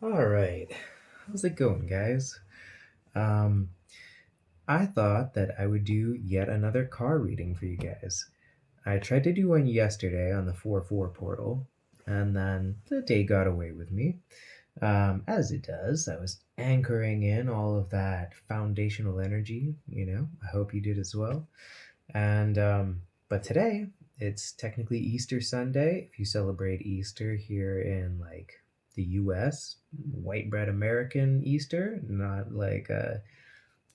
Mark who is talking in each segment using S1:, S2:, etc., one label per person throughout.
S1: All right. How's it going, guys? Um, I thought that I would do yet another car reading for you guys. I tried to do one yesterday on the 4-4 portal, and then the day got away with me. As it does, I was anchoring in all of that foundational energy. I hope you did as well. And but today it's technically Easter Sunday. If you celebrate Easter here in like the U.S., white bread American Easter, not like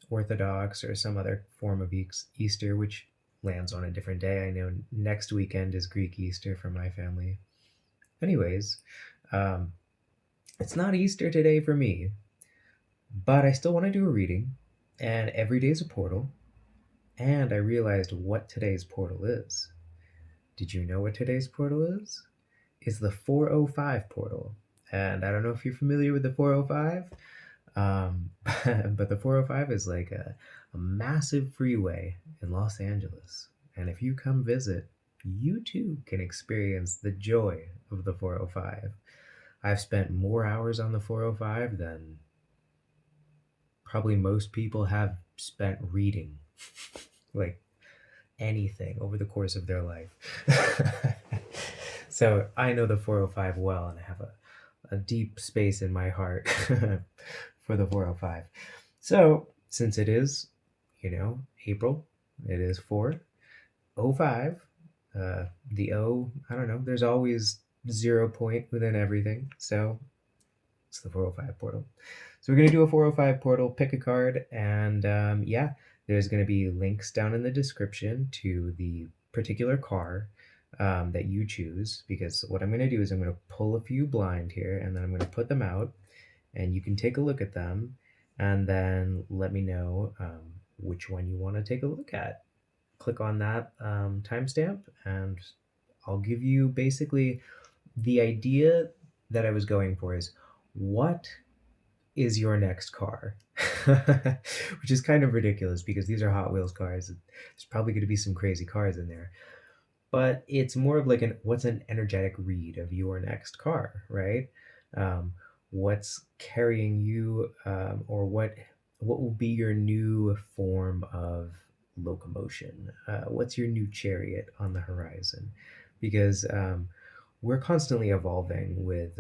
S1: Orthodox or some other form of Easter, which lands on a different day. I know next weekend is Greek Easter for my family. Anyways, um, it's not Easter today for me, but I still want to do a reading, and every day is a portal. And I realized what today's portal is. Did you know what today's portal is? It's the 405 portal. And I don't know if you're familiar with the 405, um, but the 405 is like a massive freeway in Los Angeles. And if you come visit, you too can experience the joy of the 405. I've spent more hours on the 405 than probably most people have spent reading. Like anything over the course of their life. So I know the 405 well, and I have a deep space in my heart for the 405. So since it is, April, it is 405. The O, I don't know, there's always 0 point within everything. So it's the 405 portal. So we're going to do a 405 portal, pick a card, and yeah, there's going to be links down in the description to the particular car that you choose, because what I'm going to do is I'm going to pull a few blind here, and then I'm going to put them out, and you can take a look at them, and then let me know which one you want to take a look at. Click on that timestamp, and I'll give you basically the idea that I was going for is what is your next car? Which is kind of ridiculous because these are Hot Wheels cars. There's probably going to be some crazy cars in there. But it's more of like what's an energetic read of your next car, right? Um, what's carrying you, or what will be your new form of locomotion? What's your new chariot on the horizon? Because we're constantly evolving with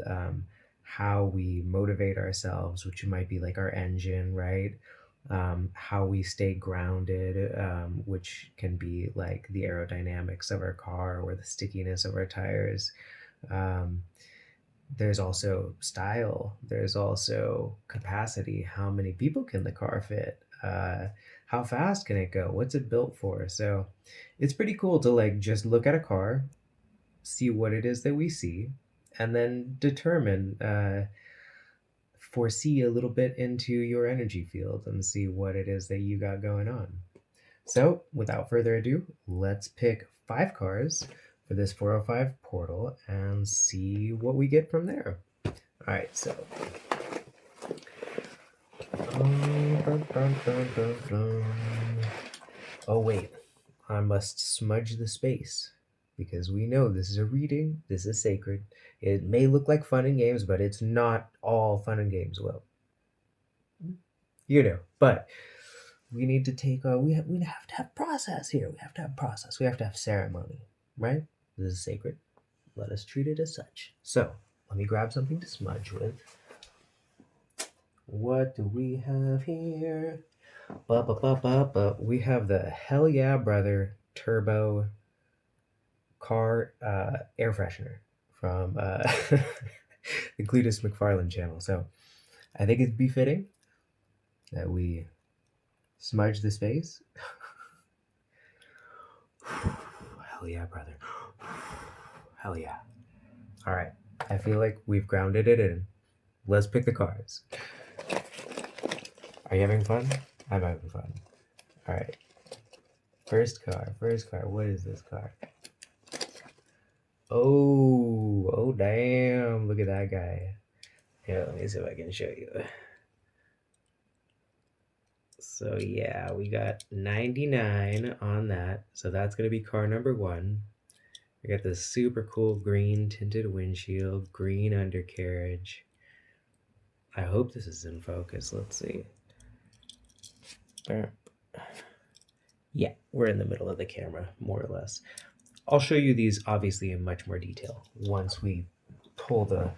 S1: how we motivate ourselves, which might be like our engine, right? How we stay grounded, which can be like the aerodynamics of our car or the stickiness of our tires. Um, there's also style, there's also capacity. How many people can the car fit? How fast can it go? What's it built for? So it's pretty cool to like just look at a car, see what it is that we see, and then determine, foresee a little bit into your energy field and see what it is that you got going on. So, without further ado, let's pick 5 cars for this 405 portal and see what we get from there. All right, so. Oh, wait. I must smudge the space because we know this is a reading, this is sacred. It may look like fun and games, but it's not all fun and games. Well, but we need to take we have to have process here. We have to have process. We have to have ceremony, right? This is sacred. Let us treat it as such. So, let me grab something to smudge with. What do we have here? We have the Hell Yeah Brother Turbo car air freshener from the Cletus McFarlane channel. So I think it'd be fitting that we smudge the space. Hell yeah, brother. Hell yeah. All right. I feel like we've grounded it in. Let's pick the cards. Are you having fun? I'm having fun. All right. First car. What is this car? Oh, damn. Look at that guy. Yeah, let me see if I can show you. So we got 99 on that. So that's going to be car number 1. I got this super cool green tinted windshield, green undercarriage. I hope this is in focus. Let's see. Yeah, we're in the middle of the camera, more or less. I'll show you these obviously in much more detail once we pull the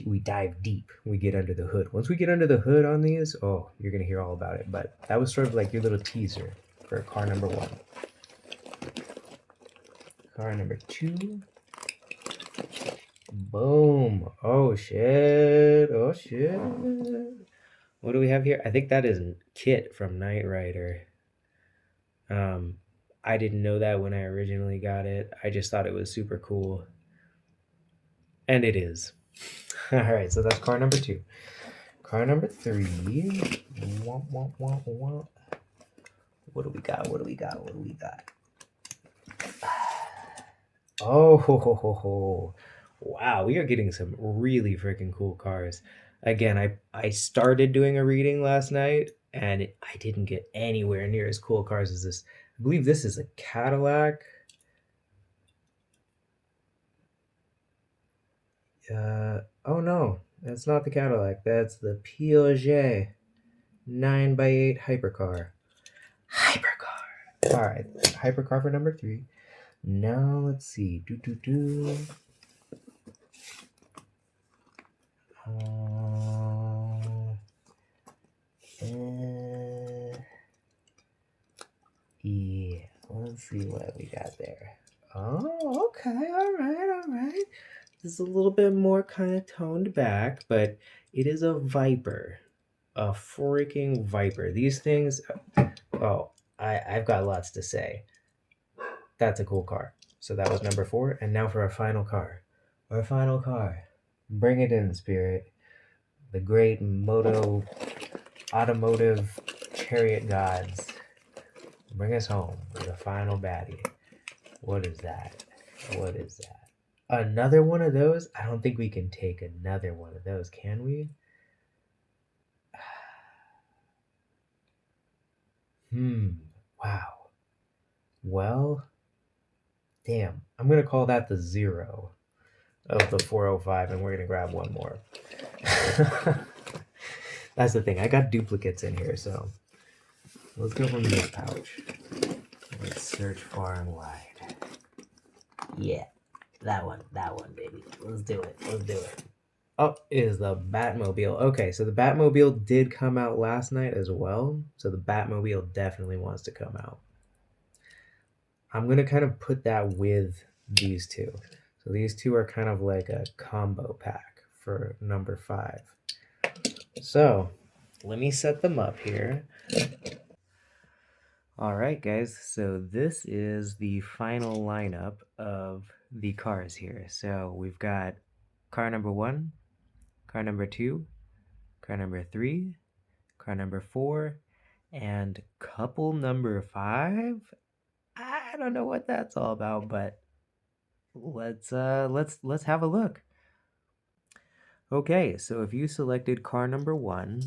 S1: we dive deep, we get under the hood. Once we get under the hood on these, oh, you're gonna hear all about it. But that was sort of like your little teaser for car number 1. Car number 2. Boom. Oh shit. Oh shit. What do we have here? I think that is Kit from Knight Rider. I didn't know that when I originally got it. I just thought it was super cool. And it is. All right, so that's car number 2. Car number 3. What do we got? What do we got? What do we got? Oh, ho, ho, ho, ho. Wow, we are getting some really freaking cool cars. Again, I started doing a reading last night, and I didn't get anywhere near as cool cars as this. I believe this is a Cadillac. Oh no, that's not the Cadillac. That's the Piaget 9x8 hypercar. Hypercar. All right, hypercar for number 3. Now let's see. Yeah, let's see what we got there. Oh, okay, all right. This is a little bit more kind of toned back, but it is a Viper. A freaking Viper. These things, oh, I've got lots to say. That's a cool car. So that was number 4. And now for our final car. Our final car. Bring it in, Spirit. The great automotive chariot gods. Bring us home with the final baddie. What is that? What is that? Another one of those? I don't think we can take another one of those, can we? Wow. Well, damn. I'm going to call that the 0 of the 405, and we're going to grab one more. That's the thing. I got duplicates in here, so let's go from this pouch. Let's search far and wide. Yeah, that one, baby. Let's do it. Oh, is the Batmobile. Okay, so the Batmobile did come out last night as well, so the Batmobile definitely wants to come out. I'm going to kind of put that with these two. So these two are kind of like a combo pack for number 5. So let me set them up here. All right, guys. So this is the final lineup of the cars here. So we've got car number 1, car number 2, car number 3, car number 4, and couple number 5. I don't know what that's all about, but let's have a look. Okay, so if you selected car number 1,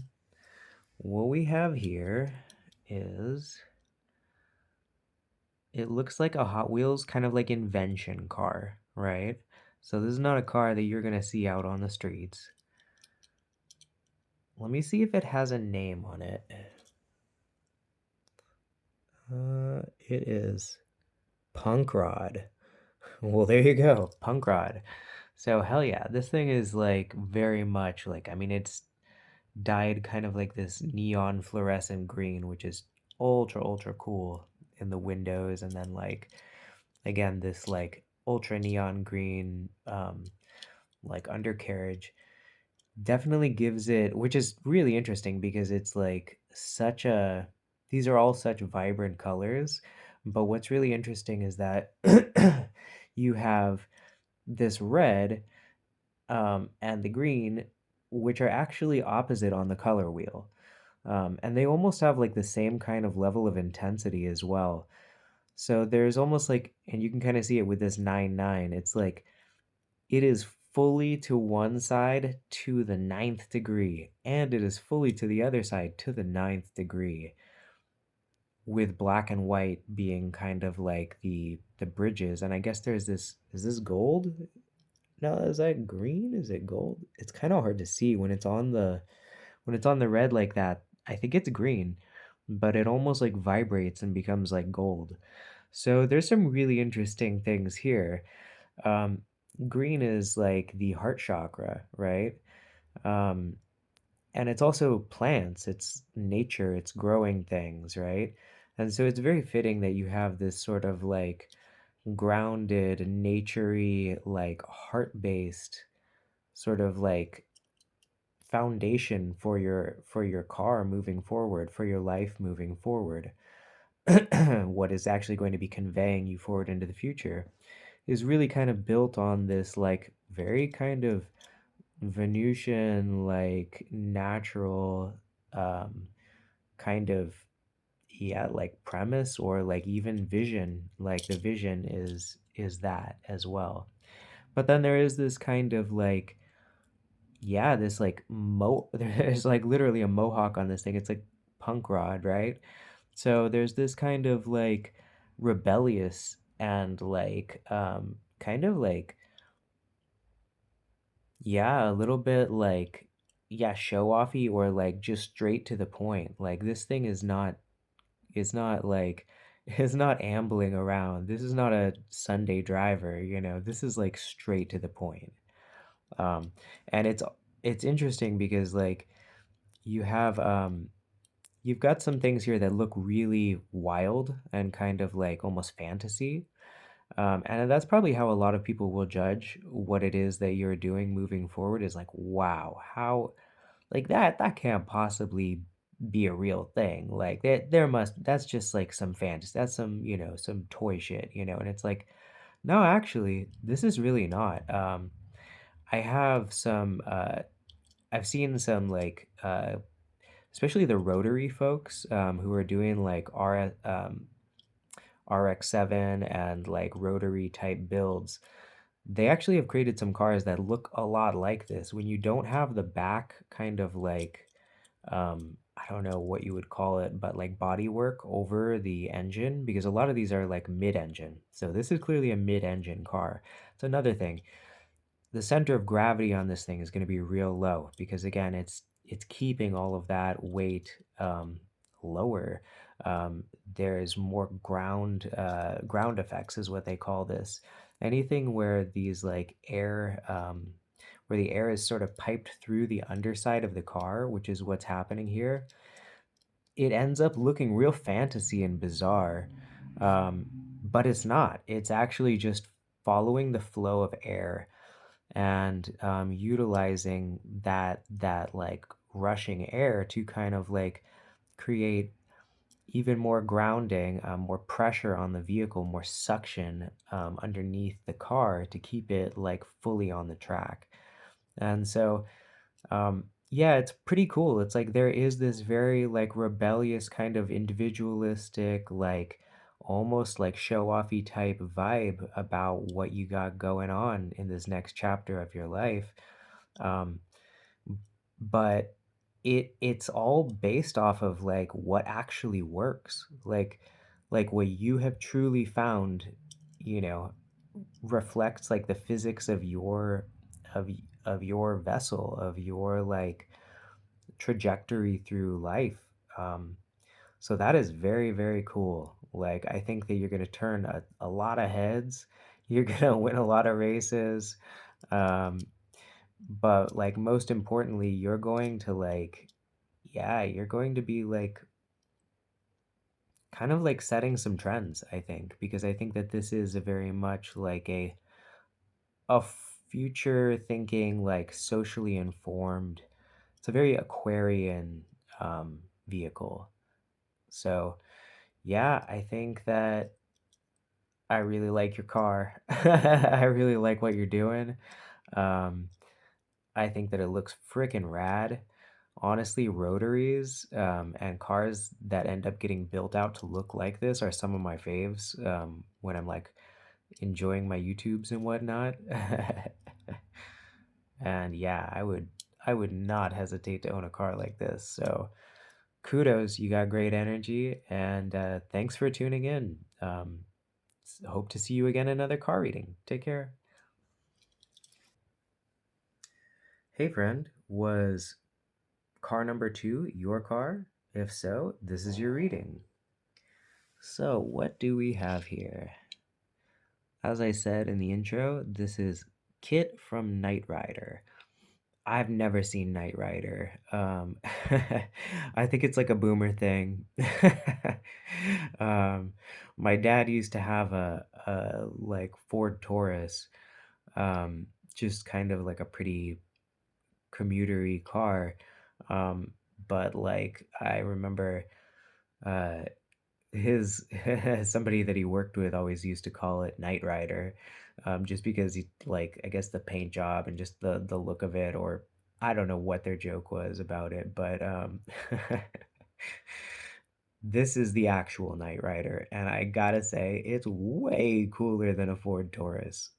S1: what we have here is, it looks like a Hot Wheels kind of like invention car, right? So this is not a car that you're gonna see out on the streets. Let me see if it has a name on it. It is Punk Rod. Well, there you go, Punk Rod. So hell yeah, this thing is like very much like, I mean, it's dyed kind of like this neon fluorescent green, which is ultra cool in the windows, and then like again this like ultra neon green like undercarriage definitely gives it, which is really interesting because it's like these are all such vibrant colors, but what's really interesting is that you have this red and the green, which are actually opposite on the color wheel. And they almost have like the same kind of level of intensity as well. So there's almost like, and you can kind of see it with this 9-9, it's like it is fully to one side to the 9th degree, and it is fully to the other side to the 9th degree. with black and white being kind of like the bridges. And I guess there's this, is this gold? No, is that green? Is it gold? It's kind of hard to see when it's on the red like that. I think it's green, but it almost like vibrates and becomes like gold. So there's some really interesting things here. Um, Green is like the heart chakra, right? Um, and it's also plants, it's nature, it's growing things, right? And so it's very fitting that you have this sort of like grounded, naturey, like heart-based sort of like foundation for your car moving forward, for your life moving forward. What is actually going to be conveying you forward into the future is really kind of built on this like very kind of Venusian, like natural, um, kind of, yeah, like premise or like even vision. Like the vision is that as well. But then there is this kind of like, yeah, this like there's like literally a mohawk on this thing. It's like punk rod, right? So there's this kind of like rebellious and like kind of like, yeah, a little bit like, yeah, show offy or like just straight to the point. Like this thing is not like is not ambling around. This is not a Sunday driver, you know. This is like straight to the point. Um and it's interesting because like you have you've got some things here that look really wild and kind of like almost fantasy. And that's probably how a lot of people will judge what it is that you're doing moving forward is like, wow, how like that can't possibly be a real thing. Like there must that's just like some fantasy. That's some, you know, some toy shit, you know. And it's like, no, actually, this is really not. I have some I've seen some like especially the rotary folks who are doing like RX-7 and like rotary type builds. They actually have created some cars that look a lot like this. When you don't have the back kind of like, I don't know what you would call it, but like bodywork over the engine, because a lot of these are like mid-engine. So this is clearly a mid-engine car. It's another thing. The center of gravity on this thing is going to be real low because again, it's keeping all of that weight lower. There's more ground effects is what they call this. Anything where these like air where the air is sort of piped through the underside of the car, which is what's happening here, it ends up looking real fantasy and bizarre. Um, but it's not. It's actually just following the flow of air and utilizing that like rushing air to kind of like create even more grounding, more pressure on the vehicle, more suction underneath the car to keep it like fully on the track. And so, yeah, it's pretty cool. It's like there is this very like rebellious kind of individualistic, like almost like show-offy type vibe about what you got going on in this next chapter of your life. Um, but it's all based off of like what actually works. Like what you have truly found, you know, reflects like the physics of of your vessel, of your like trajectory through life. So that is very, very cool. Like I think that you're gonna turn a lot of heads. You're gonna win a lot of races. Um, but like most importantly, you're going to like, yeah, you're going to be like kind of like setting some trends, I think, because I think that this is a very much like a future thinking, like socially informed. It's a very Aquarian vehicle. So yeah, I think that I really like your car. I really like what you're doing. Um, I think that it looks freaking rad. Honestly, rotaries and cars that end up getting built out to look like this are some of my faves when I'm like enjoying my YouTubes and whatnot. And yeah, I would not hesitate to own a car like this. So kudos, you got great energy, and thanks for tuning in. Hope to see you again in another car reading. Take care. Hey, friend, was car number 2 your car? If so, this is your reading. So, what do we have here? As I said in the intro, this is Kit from Knight Rider. I've never seen Knight Rider. I think it's like a boomer thing. um, my dad used to have a like Ford Taurus, just kind of like a pretty commutery car. Um, but like I remember uh his somebody that he worked with always used to call it Knight Rider, just because he like I guess the paint job and just the look of it, or I don't know what their joke was about it, but this is the actual Knight Rider, and I gotta say it's way cooler than a Ford Taurus.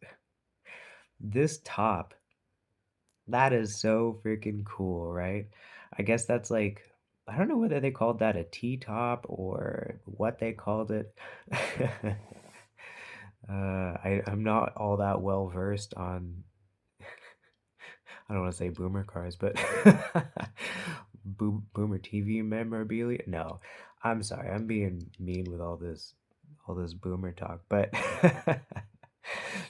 S1: This top, that is so freaking cool, right? I guess that's like I don't know whether they called that a T-top or what they called it. I'm not all that well versed on, I don't want to say boomer cars, but boomer TV memorabilia. No, I'm sorry, I'm being mean with all this boomer talk. But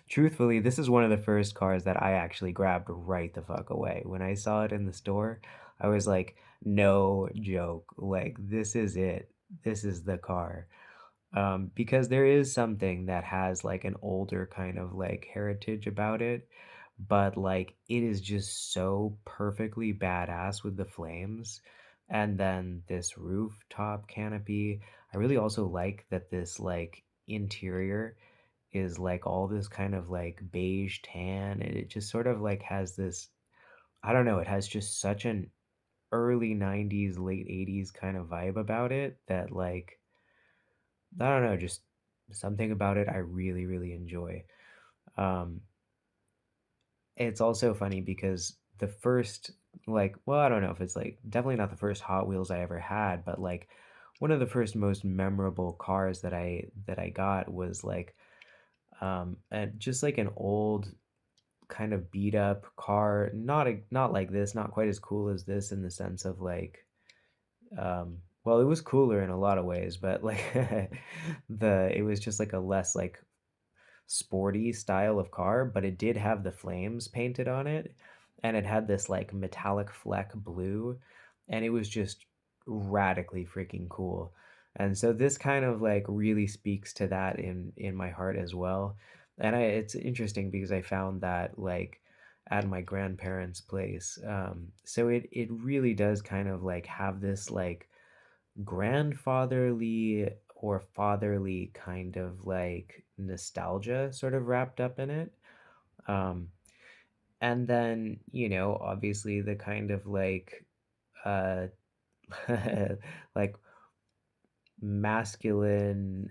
S1: truthfully, this is one of the first cars that I actually grabbed right the fuck away. When I saw it in the store, I was like, no joke, like this is it. This is the car. Because there is something that has like an older kind of like heritage about it, but like it is just so perfectly badass with the flames. And then this rooftop canopy. I really also like that this like interior is like all this kind of like beige tan, and it just sort of like has this, I don't know, it has just such an early 90s, late 80s kind of vibe about it that like I don't know, just something about it I really, really enjoy. Um, it's also funny because the first, like, well, I don't know if it's like definitely not the first Hot Wheels I ever had, but like one of the first most memorable cars that I got was like and just like an old kind of beat up car, not like this, not quite as cool as this in the sense of like well, it was cooler in a lot of ways, but like it was just like a less like sporty style of car, but it did have the flames painted on it, and it had this like metallic fleck blue, and it was just radically freaking cool. And so this kind of like really speaks to that in my heart as well. And it's interesting because I found that like at my grandparents' place. So it really does kind of like have this like grandfatherly or fatherly kind of like nostalgia sort of wrapped up in it. Um, and then, obviously the kind of like uh like masculine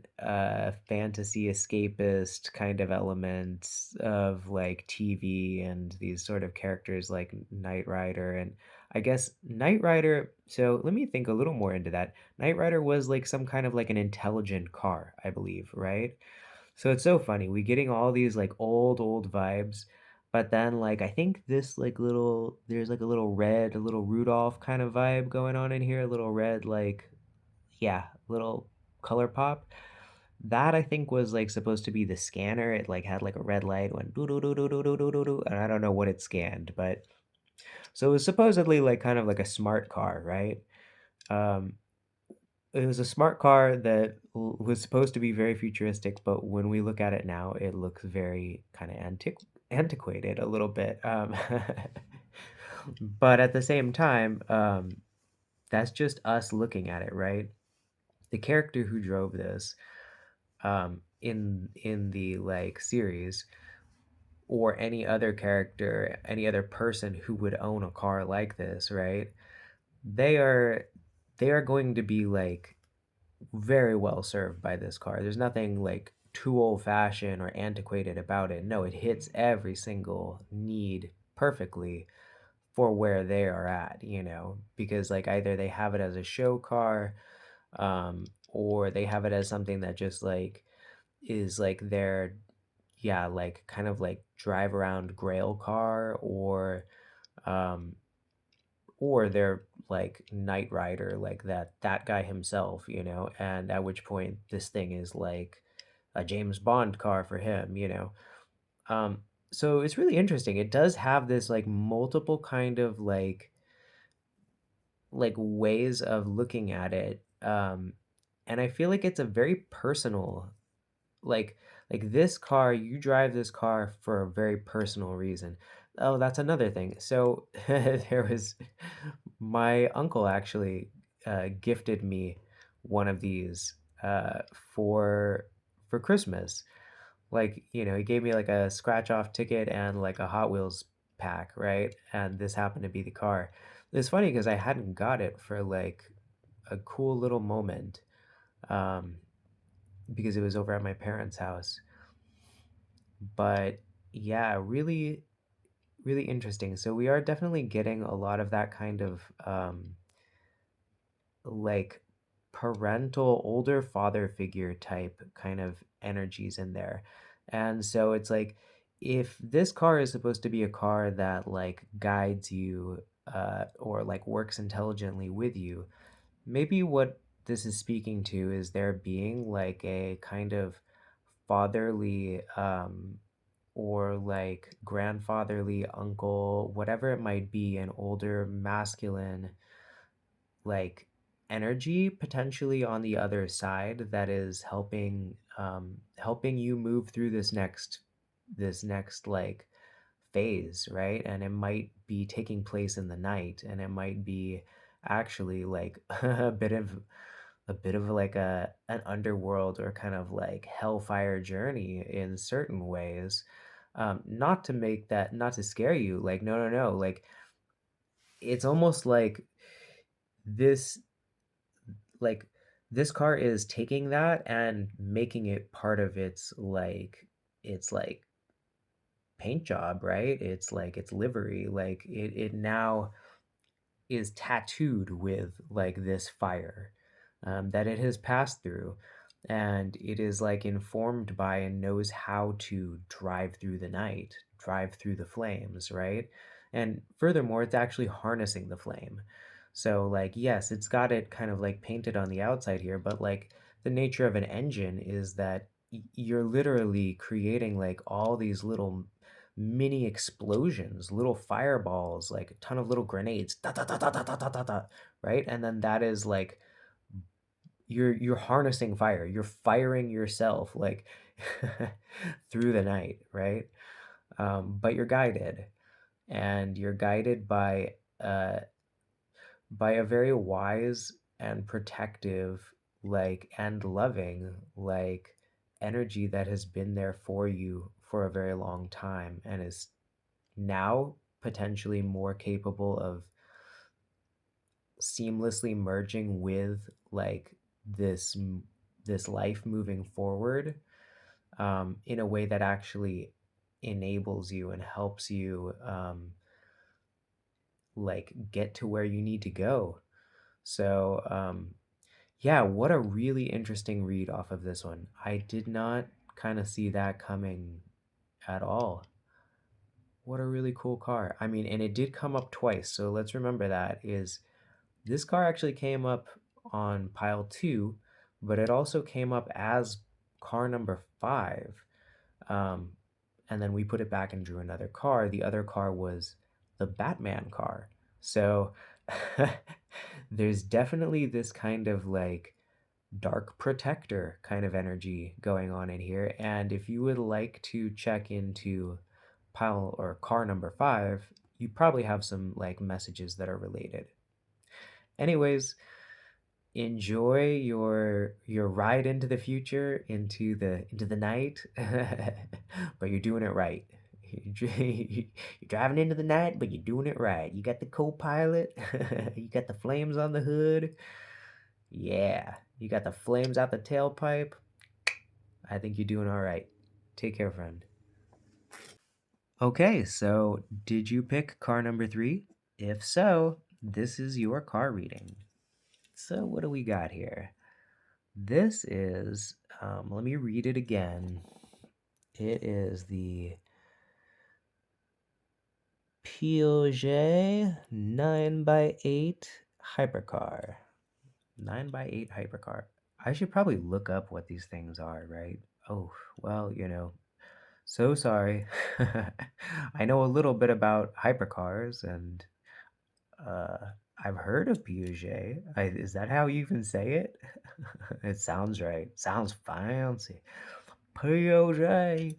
S1: fantasy escapist kind of elements of like TV and these sort of characters like Knight Rider. And I guess Knight Rider, so let me think a little more into that. Knight Rider was like some kind of like an intelligent car, I believe, right? So it's so funny. We getting all these like old vibes, but then like I think this like little there's like a little red, a little Rudolph kind of vibe going on in here, a little red like yeah, little color pop. That I think was like supposed to be the scanner. It like had like a red light went doo doo doo doo doo doo doo doo doo, and I don't know what it scanned, but so it was supposedly like kind of like a smart car, right? Um, it was a smart car that was supposed to be very futuristic, but when we look at it now, it looks very kind of antiquated a little bit. But at the same time, that's just us looking at it, right? The character who drove this in the like series, or any other character, any other person who would own a car like this, right? They are they are going to be like very well served by this car. There's nothing like too old fashioned or antiquated about it. No, it hits every single need perfectly for where they are at, because like either they have it as a show car, or they have it as something that just like is like their, yeah, like kind of like drive around grail car, um or they're like Knight Rider, like that guy himself, and at which point this thing is like a James Bond car for him. Um, so it's really interesting. It does have this like multiple kind of like ways of looking at it. And I feel like it's a very personal, like this car, you drive this car for a very personal reason. Oh, that's another thing. So there was my uncle actually gifted me one of these for Christmas. Like, he gave me like a scratch off ticket and like a Hot Wheels pack, right? And this happened to be the car. It's funny because I hadn't got it for like a cool little moment, um, because it was over at my parents' house. But yeah, really, really interesting. So we are definitely getting a lot of that kind of like parental older father figure type kind of energies in there. And so it's like if this car is supposed to be a car that like guides you or like works intelligently with you, maybe what this is speaking to is there being like a kind of fatherly or like grandfatherly uncle, whatever it might be, an older masculine like energy potentially on the other side that is helping you move through this next like phase, right? And it might be taking place in the night, and it might be actually like a bit of like an underworld or kind of like hellfire journey in certain ways. Not to scare you, like no, no, no, like it's almost this like this car is taking that and making it part of its paint job, right? It's like its livery, like it now is tattooed with like this fire that it has passed through, and it is like informed by and knows how to drive through the night, drive through the flames, right? And furthermore, it's actually harnessing the flame. So like yes, it's got it kind of like painted on the outside here, but like the nature of an engine is that you're literally creating like all these little mini explosions, little fireballs, like a ton of little grenades, da, da, da, da, da, da, da, da, da, right? And then that is like you're harnessing fire. You're firing yourself like through the night, right? But you're guided, and you're guided by a very wise and protective, like and loving, like energy that has been there for you for a very long time and is now potentially more capable of seamlessly merging with like this life moving forward, in a way that actually enables you and helps you like get to where you need to go. So yeah, what a really interesting read off of this one. I did not kind of see that coming at all. What a really cool car. I mean, and it did come up twice. So let's remember that is this car actually came up on pile 2, but it also came up as car number 5. Um, and then we put it back and drew another car. The other car was the Batman car. So there's definitely this kind of like dark protector kind of energy going on in here. And if you would like to check into pile or car number 5, you probably have some like messages that are related. Anyways, enjoy your ride into the future, into the night, but you're doing it right. You're driving into the night, but you're doing it right. You got the co-pilot, you got the flames on the hood. Yeah, you got the flames out the tailpipe. I think you're doing all right. Take care, friend. Okay, so did you pick car number 3? If so, this is your car reading. So, what do we got here? This is, let me read it again. It is the Peugeot 9x8 hypercar. 9x8 hypercar. I should probably look up what these things are, right? Oh, well, so sorry. I know a little bit about hypercars and uh, I've heard of Piaget. Is that how you even say it? It sounds right. Sounds fancy. Piaget.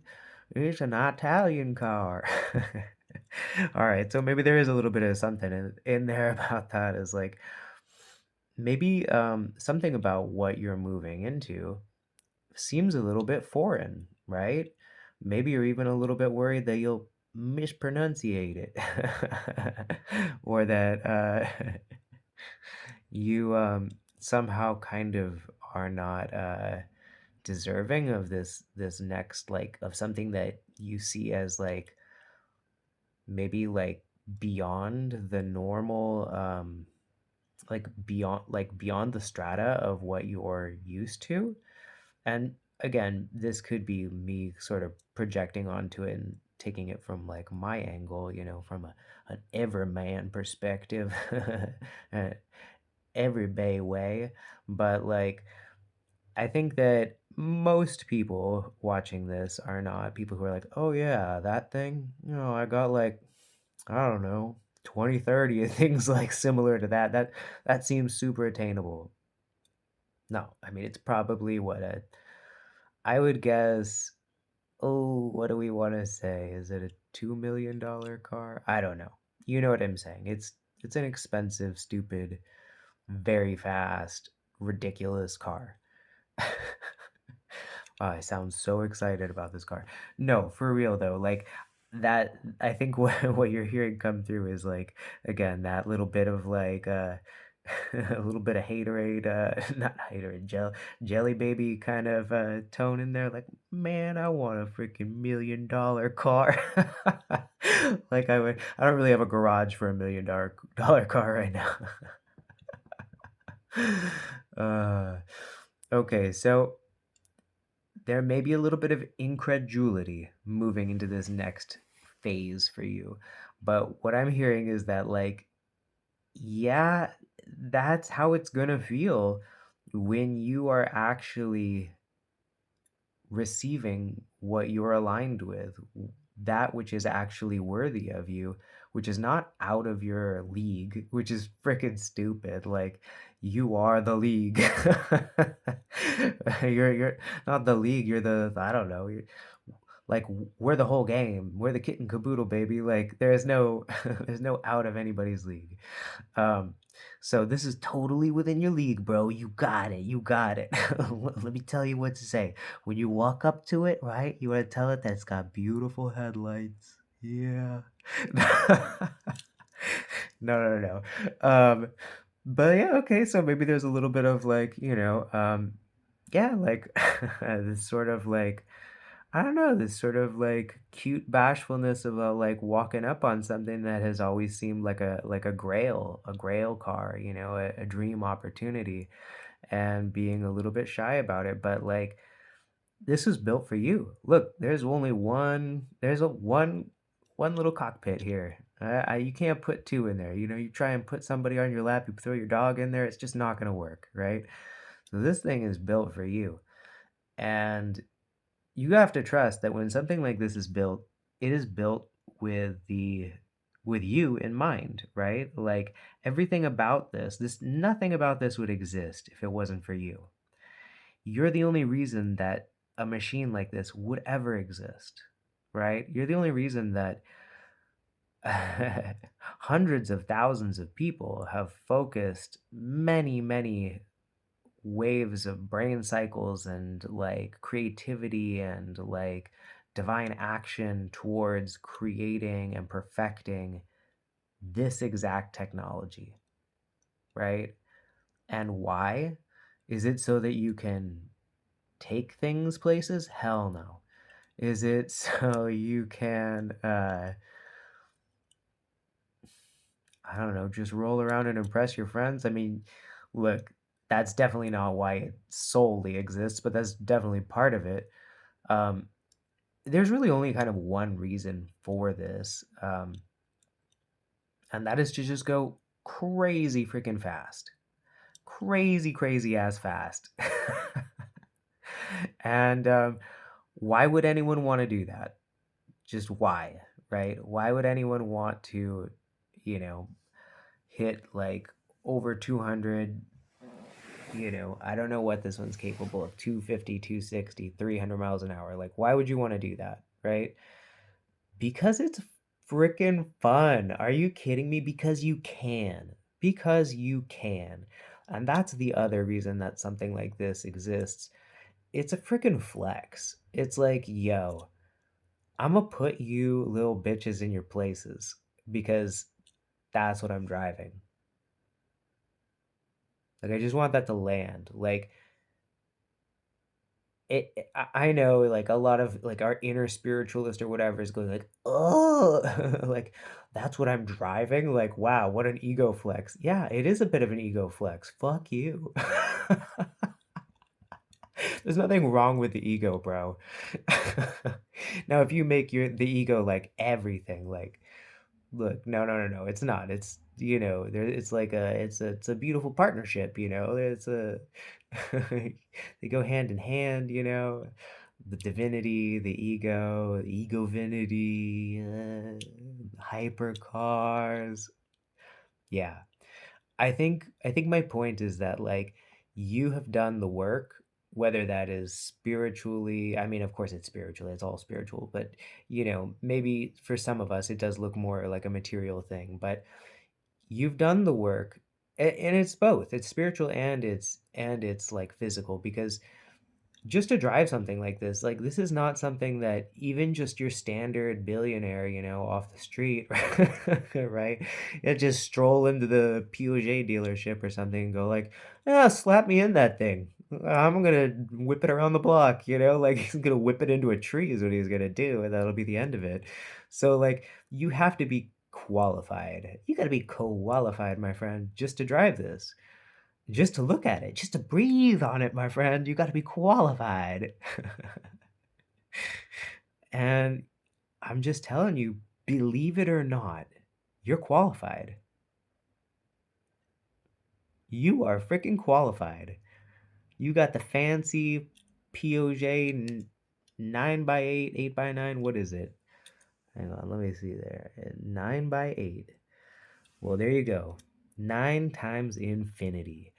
S1: It's an Italian car. All right, so maybe there is a little bit of something in there about that is like maybe something about what you're moving into seems a little bit foreign, right? Maybe you're even a little bit worried that you'll mispronunciate it or that you somehow kind of are not deserving of this next like of something that you see as like maybe like beyond the normal like beyond the strata of what you're used to. And again, this could be me sort of projecting onto it and taking it from like my angle, from an everyman perspective, uh, everyday way. But like, I think that most people watching this are not people who are like, oh yeah, that thing, I got like, I don't know, 20, 30 things like similar to that. That seems super attainable. No, I mean, it's probably I would guess, oh, what do we want to say? Is it a $2 million car? I don't know. You know what I'm saying. It's an expensive, stupid, very fast, ridiculous car. I sound so excited about this car. No, for real though, like that I think what you're hearing come through is like again that little bit of like a little bit of haterade, not haterade, jelly baby kind of tone in there. Like, man, I want a freaking $1 million car. Like I don't really have a garage for $1 million car right now. Okay, so there may be a little bit of incredulity moving into this next phase for you. But what I'm hearing is that, like, yeah, that's how it's gonna feel when you are actually receiving what you're aligned with, that which is actually worthy of you, which is not out of your league, which is freaking stupid. Like you are the league. You're not the league, you're the I don't know. Like we're the whole game. We're the kit and caboodle, baby. Like there's no there's no out of anybody's league. Um, so this is totally within your league, bro. You got it. You got it. Let me tell you what to say. When you walk up to it, right, you want to tell it that it's got beautiful headlights. Yeah. No, no, no. But yeah, okay. So maybe there's a little bit of like, yeah, like this sort of like I don't know, this sort of like cute bashfulness about like walking up on something that has always seemed like a grail car, a dream opportunity and being a little bit shy about it. But like this was built for you. Look, there's only one little cockpit here. You can't put two in there. You try and put somebody on your lap, you throw your dog in there, it's just not gonna work, right? So this thing is built for you. And you have to trust that when something like this is built, it is built with the with you in mind, right? Like everything about this nothing about this would exist if it wasn't for you. You're the only reason that a machine like this would ever exist, right? You're the only reason that hundreds of thousands of people have focused many, many waves of brain cycles and like creativity and like divine action towards creating and perfecting this exact technology, right? And why? Is it so that you can take things places? Hell no. Is it so you can I don't know, just roll around and impress your friends? I mean, look, that's definitely not why it solely exists, but that's definitely part of it. Um, there's really only kind of one reason for this, and that is to just go crazy freaking fast. Crazy, crazy ass fast. And why would anyone want to do that? Just why, right? Why would anyone want to, you know, hit like over 200, I don't know what this one's capable of, 250, 260, 300 miles an hour. Like, why would you want to do that, right? Because it's freaking fun. Are you kidding me? Because you can. Because you can. And that's the other reason that something like this exists. It's a freaking flex. It's like, yo, I'm gonna put you little bitches in your places because that's what I'm driving. Like, I just want that to land. Like, I know, like, a lot of, like, our inner spiritualist or whatever is going like, "Oh," like, "That's what I'm driving?" Like, wow, what an ego flex. Yeah, it is a bit of an ego flex. Fuck you. There's nothing wrong with the ego, bro. Now, if you make the ego, like, everything, like, look, no, no, no, no, it's not. It's, there it's like it's a beautiful partnership, It's a they go hand in hand, The divinity, the egovinity, hypercars. Yeah. I think my point is that like you have done the work, whether that is spiritually, I mean, of course it's spiritual, it's all spiritual, but maybe for some of us it does look more like a material thing, but you've done the work, and it's both. It's spiritual and it's like physical, because just to drive something like this is not something that even just your standard billionaire, off the street, right? You just stroll into the Piaget dealership or something and go like, "Yeah, slap me in that thing. I'm gonna whip it around the block," like he's gonna whip it into a tree is what he's gonna do, and that'll be the end of it. So like you have to be qualified. You gotta be qualified, my friend, just to drive this. Just to look at it, just to breathe on it, my friend, you gotta be qualified. And I'm just telling you, believe it or not, you're qualified. You are freaking qualified. You got the fancy POJ 9 by 8, 8 by 9. What is it? Hang on, let me see there. 9 by 8. Well, there you go. 9 times infinity.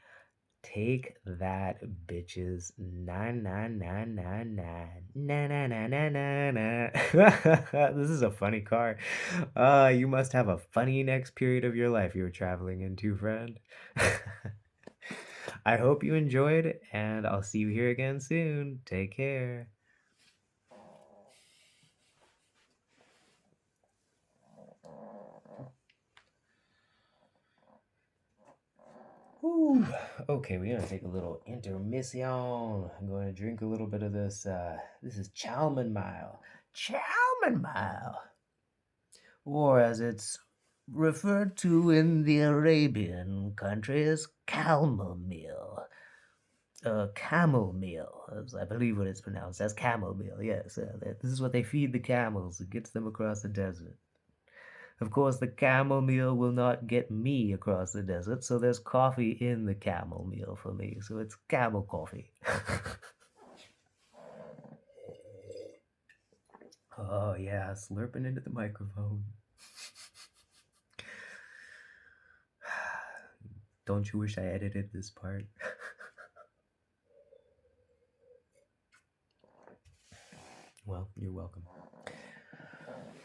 S1: Take that, bitches. 99999. Na na na na na na. This is a funny car. You must have a funny next period of your life you're traveling into, friend. I hope you enjoyed, and I'll see you here again soon. Take care. Whew. Okay, we're gonna take a little intermission. I'm going to drink a little bit of this. This is Chalmon Mile, or as it's referred to in the Arabian countries, chamomile. Camomile, as I believe what it's pronounced as chamomile. Yes, this is what they feed the camels. It gets them across the desert. Of course, the chamomile will not get me across the desert, so there's coffee in the chamomile for me. So it's camel coffee. Oh, yeah, slurping into the microphone. Don't you wish I edited this part? Well, you're welcome.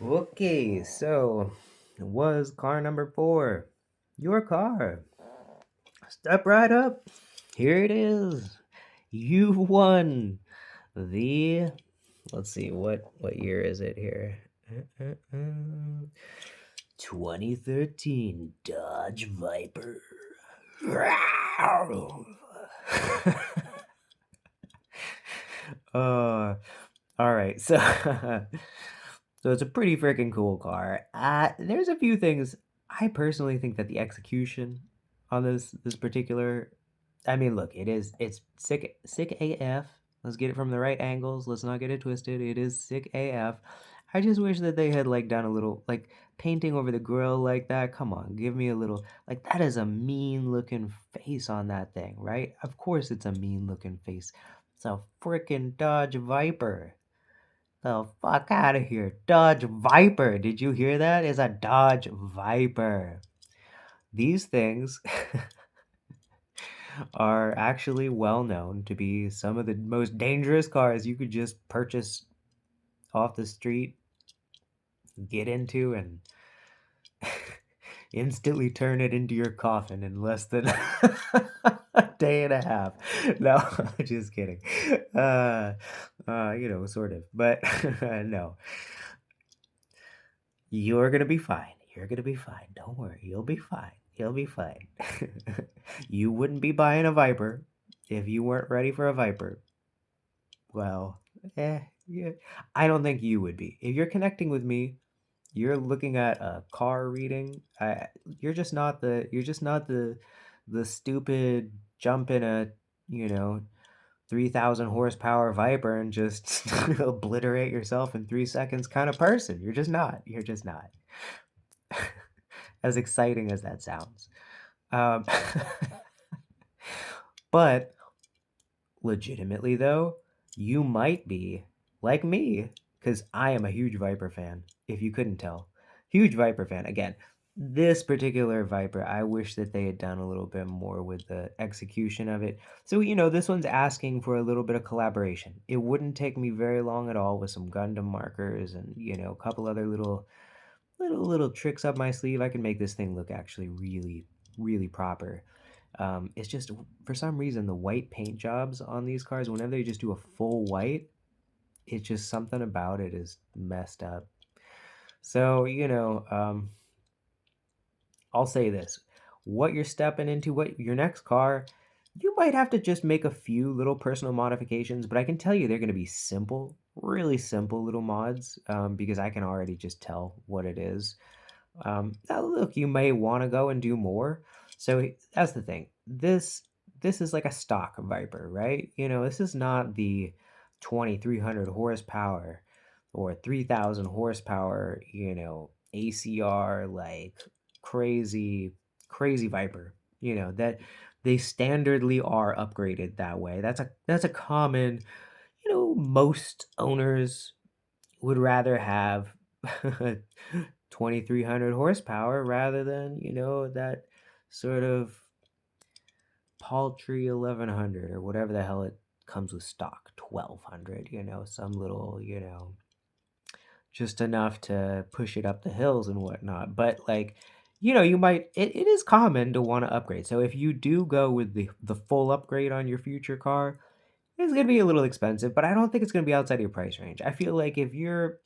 S1: Okay, so it was car number 4. Your car. Step right up. Here it is. You won the, let's see, what year is it here? 2013 Dodge Viper. All right, so it's a pretty freaking cool car. There's a few things I personally think that the execution on this particular, I mean, look, it's sick AF. Let's get it from the right angles. Let's not get it twisted. It is sick AF. I just wish that they had like done a little like painting over the grill like that. Come on, give me a little like that is a mean looking face on that thing, right? Of course it's a mean looking face. It's a freaking Dodge Viper. The fuck out of here. Dodge Viper. Did you hear that? It's a Dodge Viper. These things are actually well known to be some of the most dangerous cars you could just purchase off the street, get into, and instantly turn it into your coffin in less than a day and a half. No, just kidding. Sort of, but no. You're gonna be fine. You're gonna be fine. Don't worry. You'll be fine. You'll be fine. You wouldn't be buying a Viper if you weren't ready for a Viper. Well, yeah. I don't think you would be. If you're connecting with me, you're looking at a car reading. You're just not the stupid jump in a, you know, 3,000 horsepower Viper and just obliterate yourself in 3 seconds kind of person. You're just not. You're just not. As exciting as that sounds. Um, but legitimately, though, you might be like me, because I am a huge Viper fan, if you couldn't tell. Huge Viper fan. Again, this particular Viper, I wish that they had done a little bit more with the execution of it. So, this one's asking for a little bit of collaboration. It wouldn't take me very long at all with some Gundam markers and, a couple other little tricks up my sleeve. I can make this thing look actually really, really proper. It's just for some reason the white paint jobs on these cars, whenever they just do a full white, it's just something about it is messed up. So I'll say this: what you're stepping into, what your next car, you might have to just make a few little personal modifications, but I can tell you they're going to be simple, really simple little mods, because I can already just tell what it is. Now look, you may want to go and do more. So that's the thing. This is like a stock Viper, right? This is not the 2,300 horsepower or 3,000 horsepower, ACR like crazy Viper. That they standardly are upgraded that way. That's a common, most owners would rather have 2,300 horsepower rather than, that sort of paltry 1,100 or whatever the hell it comes with stock, 1,200, some little, just enough to push it up the hills and whatnot. But like, you might, it is common to want to upgrade. So if you do go with the full upgrade on your future car, it's gonna be a little expensive, but I don't think it's gonna be outside of your price range. I feel like if you're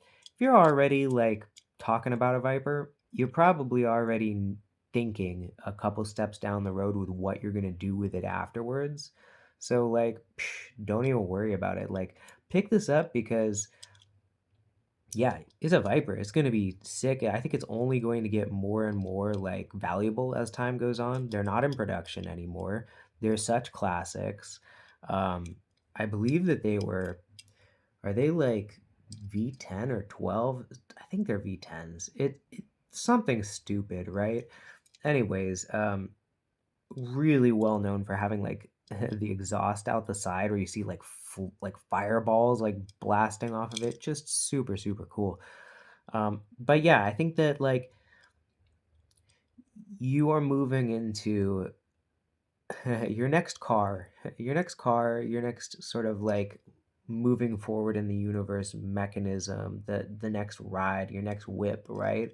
S1: already like talking about a Viper, you're probably already thinking a couple steps down the road with what you're gonna do with it afterwards. So like, don't even worry about it. Like, pick this up because yeah, it's a Viper. It's gonna be sick. I think it's only going to get more and more like valuable as time goes on. They're not in production anymore. They're such classics. Um, I believe that are they like V10 or 12? I think they're V10s. It something stupid, right? Anyways, really well known for having like the exhaust out the side where you see like like fireballs like blasting off of it. Just super super cool. But yeah, I think that like you are moving into your next car, your next sort of like moving forward in the universe mechanism, the next ride, your next whip, right?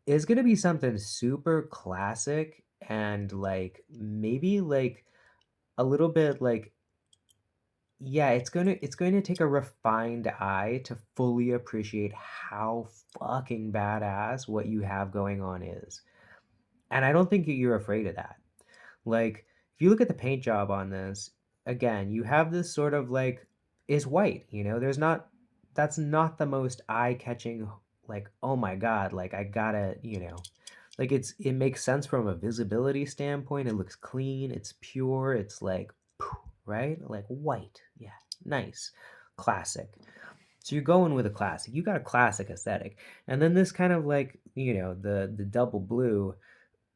S1: Is going to be something super classic and like maybe like a little bit like yeah, it's going to take a refined eye to fully appreciate how fucking badass what you have going on is. And I don't think you're afraid of that. Like, if you look at the paint job on this, again, you have this sort of like, is white, that's not the most eye-catching, like, oh my God, like, I gotta, like it makes sense from a visibility standpoint. It looks clean, it's pure, it's like, right? Like white. Yeah, nice. Classic. So you're going with a classic. You got a classic aesthetic. And then this kind of like, the double blue,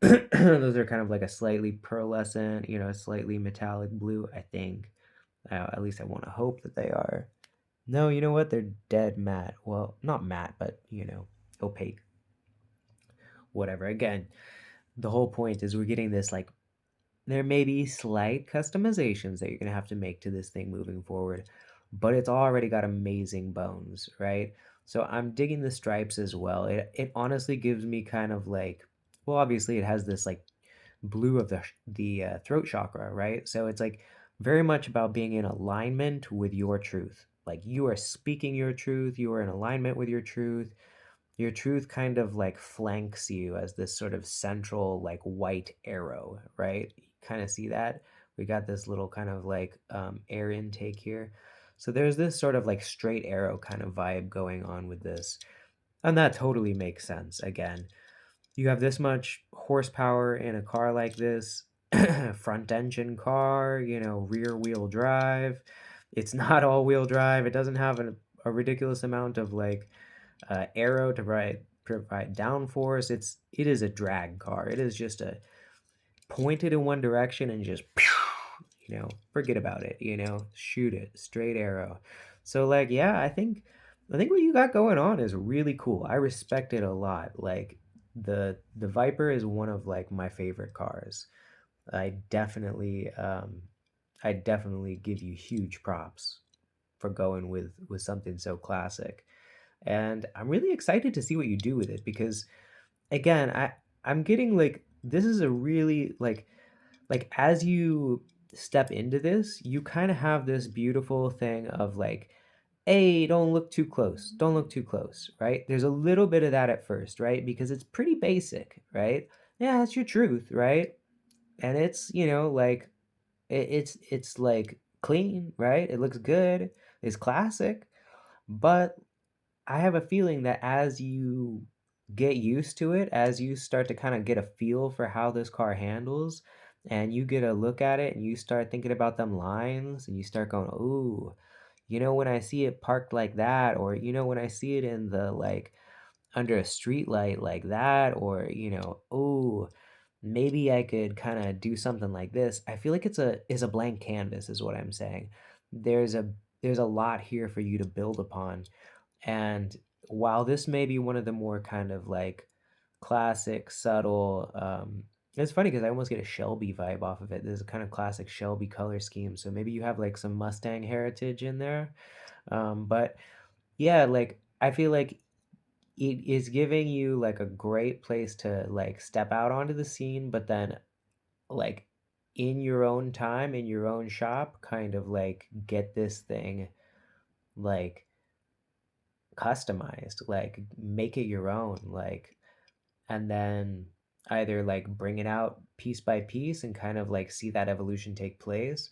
S1: those are kind of like a slightly pearlescent, slightly metallic blue, I think. At least I want to hope that they are. No, you know what? They're dead matte. Well, not matte, but, opaque. Whatever. Again, the whole point is we're getting this like there may be slight customizations that you're going to have to make to this thing moving forward, but it's already got amazing bones, right? So I'm digging the stripes as well. It honestly gives me kind of like, well, obviously it has this like blue of the throat chakra, right? So it's like very much about being in alignment with your truth. Like you are speaking your truth, you are in alignment with your truth kind of like flanks you as this sort of central like white arrow, right? You kind of see that? We got this little kind of like air intake here. So there's this sort of like straight arrow kind of vibe going on with this. And that totally makes sense. Again, you have this much horsepower in a car like this, front engine car, rear wheel drive. It's not all wheel drive. It doesn't have a ridiculous amount of like arrow to provide downforce. It is a drag car. It is just a pointed in one direction and just forget about it. Shoot it straight arrow. So like yeah, I think what you got going on is really cool. I respect it a lot. Like the Viper is one of like my favorite cars. I definitely I definitely give you huge props for going with something so classic. And I'm really excited to see what you do with it because again, I'm getting like this is a really like as you step into this, you kind of have this beautiful thing of like, hey, don't look too close. Don't look too close, right? There's a little bit of that at first, right? Because it's pretty basic, right? Yeah, that's your truth, right? And it's, like it's like clean, right? It looks good. It's classic. But I have a feeling that as you get used to it, as you start to kind of get a feel for how this car handles, and you get a look at it and you start thinking about them lines and you start going, ooh, when I see it parked like that, or when I see it in the like under a street light like that, or ooh, maybe I could kind of do something like this. I feel like it's a blank canvas is what I'm saying. There's a there's a lot here for you to build upon. And while this may be one of the more kind of like classic, subtle, it's funny because I almost get a Shelby vibe off of it. There's a kind of classic Shelby color scheme. So maybe you have like some Mustang heritage in there. But yeah, like I feel like it is giving you like a great place to like step out onto the scene, but then like in your own time, in your own shop, kind of like get this thing like customized, like make it your own, like, and then either like bring it out piece by piece and kind of like see that evolution take place,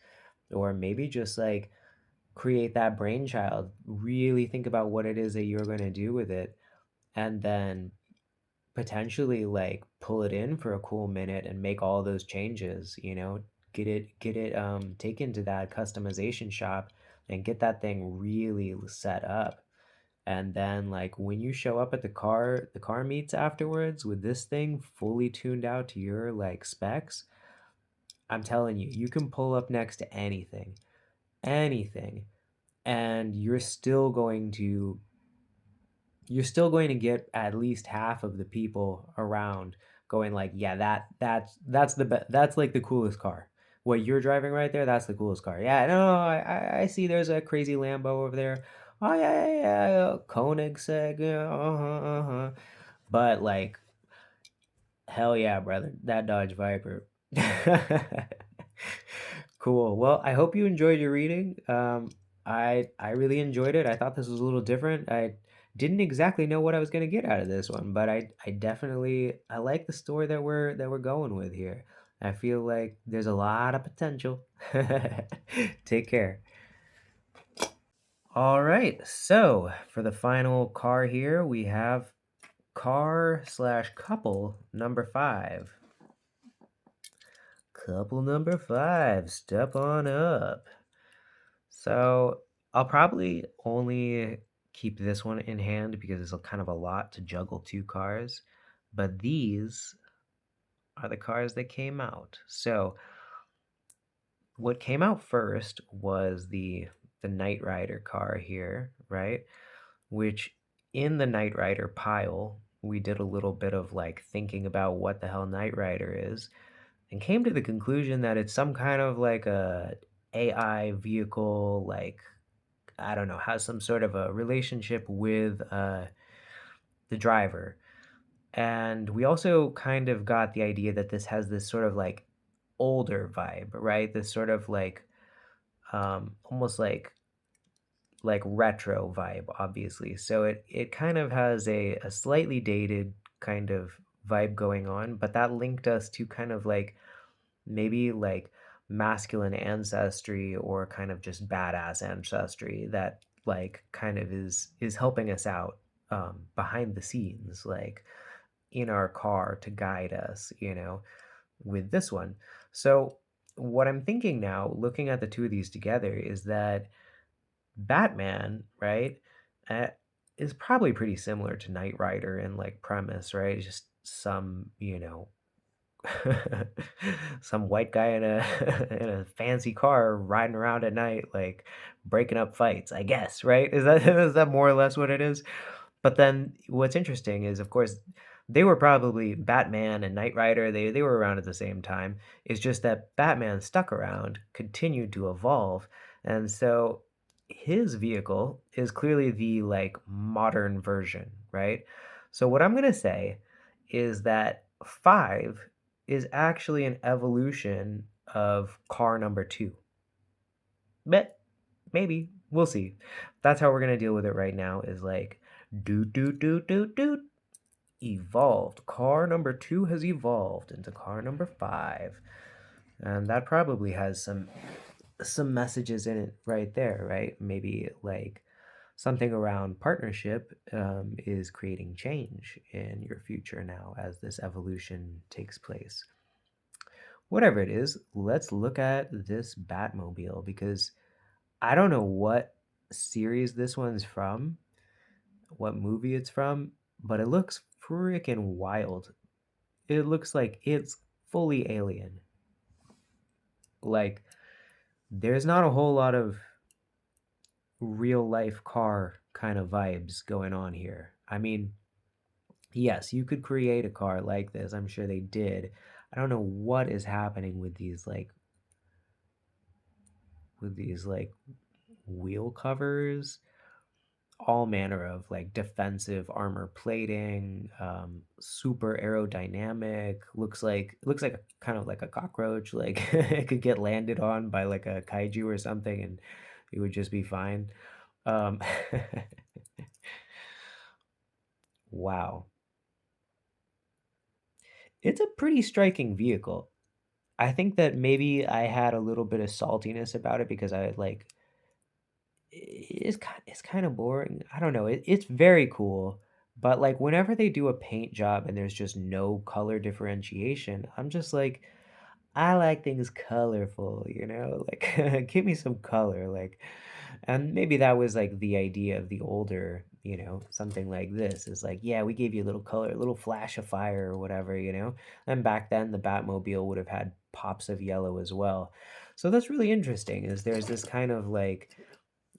S1: or maybe just like create that brainchild, really think about what it is that you're going to do with it, and then potentially like pull it in for a cool minute and make all those changes, get it taken to that customization shop and get that thing really set up. And then like when you show up at the car meets afterwards with this thing fully tuned out to your like specs, I'm telling you, you can pull up next to anything, and you're still going to get at least half of the people around going like, yeah, that's like the coolest car. What you're driving right there, that's the coolest car. Yeah, no, I see there's a crazy Lambo over there. Oh yeah, yeah, yeah, Koenigsegg, yeah, uh-huh. But like, hell yeah, brother, that Dodge Viper. Cool. Well, I hope you enjoyed your reading. I really enjoyed it. I thought this was a little different. I didn't exactly know what I was gonna get out of this one, but I definitely I like the story that we're going with here. I feel like there's a lot of potential. Take care. All right. So for the final car here, we have car slash couple number 5. Couple number 5, step on up. So I'll probably only keep this one in hand because it's kind of a lot to juggle 2 cars, but these are the cars that came out. So what came out first was the Knight Rider car here, right? Which in the Knight Rider pile, we did a little bit of like thinking about what the hell Knight Rider is and came to the conclusion that it's some kind of like a AI vehicle, like I don't know, has some sort of a relationship with the driver. And we also kind of got the idea that this has this sort of like older vibe, right? This sort of like almost like retro vibe, obviously. So it kind of has a slightly dated kind of vibe going on, but that linked us to kind of like maybe like masculine ancestry or kind of just badass ancestry that like kind of is helping us out behind the scenes, like in our car to guide us, with this one. So what I'm thinking now, looking at the two of these together, is that Batman, right, uh, is probably pretty similar to Knight Rider in like premise, right? Just some, some white guy in a in a fancy car riding around at night, like breaking up fights, I guess, right? Is that is that more or less what it is? But then what's interesting is, of course, they were probably Batman and Knight Rider. They were around at the same time. It's just that Batman stuck around, continued to evolve, and so his vehicle is clearly the like modern version, right? So what I'm gonna say is that 5 is actually an evolution of car number 2. But maybe we'll see. That's how we're gonna deal with it right now. Is like do evolved. Car number 2 has evolved into car number 5, and that probably has some messages in it right there, right? Maybe like something around partnership is creating change in your future now as this evolution takes place. Whatever it is, let's look at this Batmobile because I don't know what series this one's from, what movie it's from, but it looks freaking wild. It looks like it's fully alien. Like, there's not a whole lot of real life car kind of vibes going on here. I mean, yes, you could create a car like this. I'm sure they did. I don't know what is happening with these like wheel covers, all manner of like defensive armor plating, super aerodynamic. Looks like a kind of like a cockroach. Like it could get landed on by like a kaiju or something, and it would just be fine. Um, wow, it's a pretty striking vehicle. I think that maybe I had a little bit of saltiness about it because I like it's kind of boring. I don't know. It's very cool, but like whenever they do a paint job and there's just no color differentiation, I'm just like, I like things colorful, Like give me some color, like, and maybe that was like the idea of the older, something like this is like, yeah, we gave you a little color, a little flash of fire or whatever. And back then the Batmobile would have had pops of yellow as well. So that's really interesting. Is there's this kind of like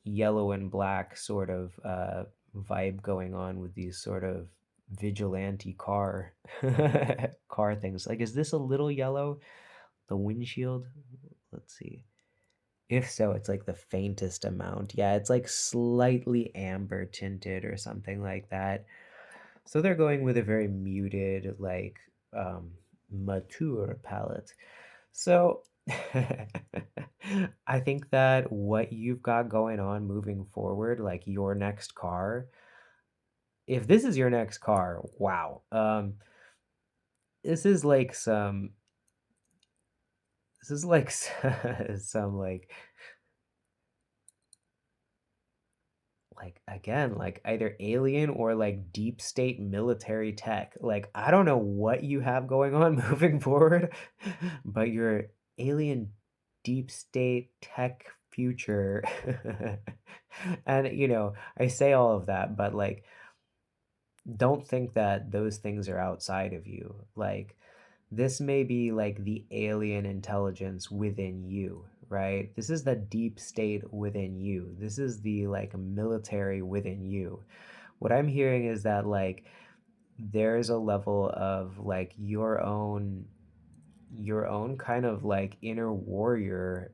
S1: yellow and black sort of vibe going on with these sort of vigilante car car things. Like, is this a little yellow? The windshield? Let's see. If so, it's like the faintest amount. Yeah, it's like slightly amber tinted or something like that. So they're going with a very muted, like mature palette. So I think that what you've got going on moving forward, like your next car, if this is your next car, wow. This is like some like like again, like either alien or like deep state military tech. Like I don't know what you have going on moving forward, but your alien deep state tech future. And I say all of that, but like don't think that those things are outside of you. Like this may be like the alien intelligence within you, right? This is the deep state within you. This is the like military within you. What I'm hearing is that like there's a level of like your own kind of like inner warrior,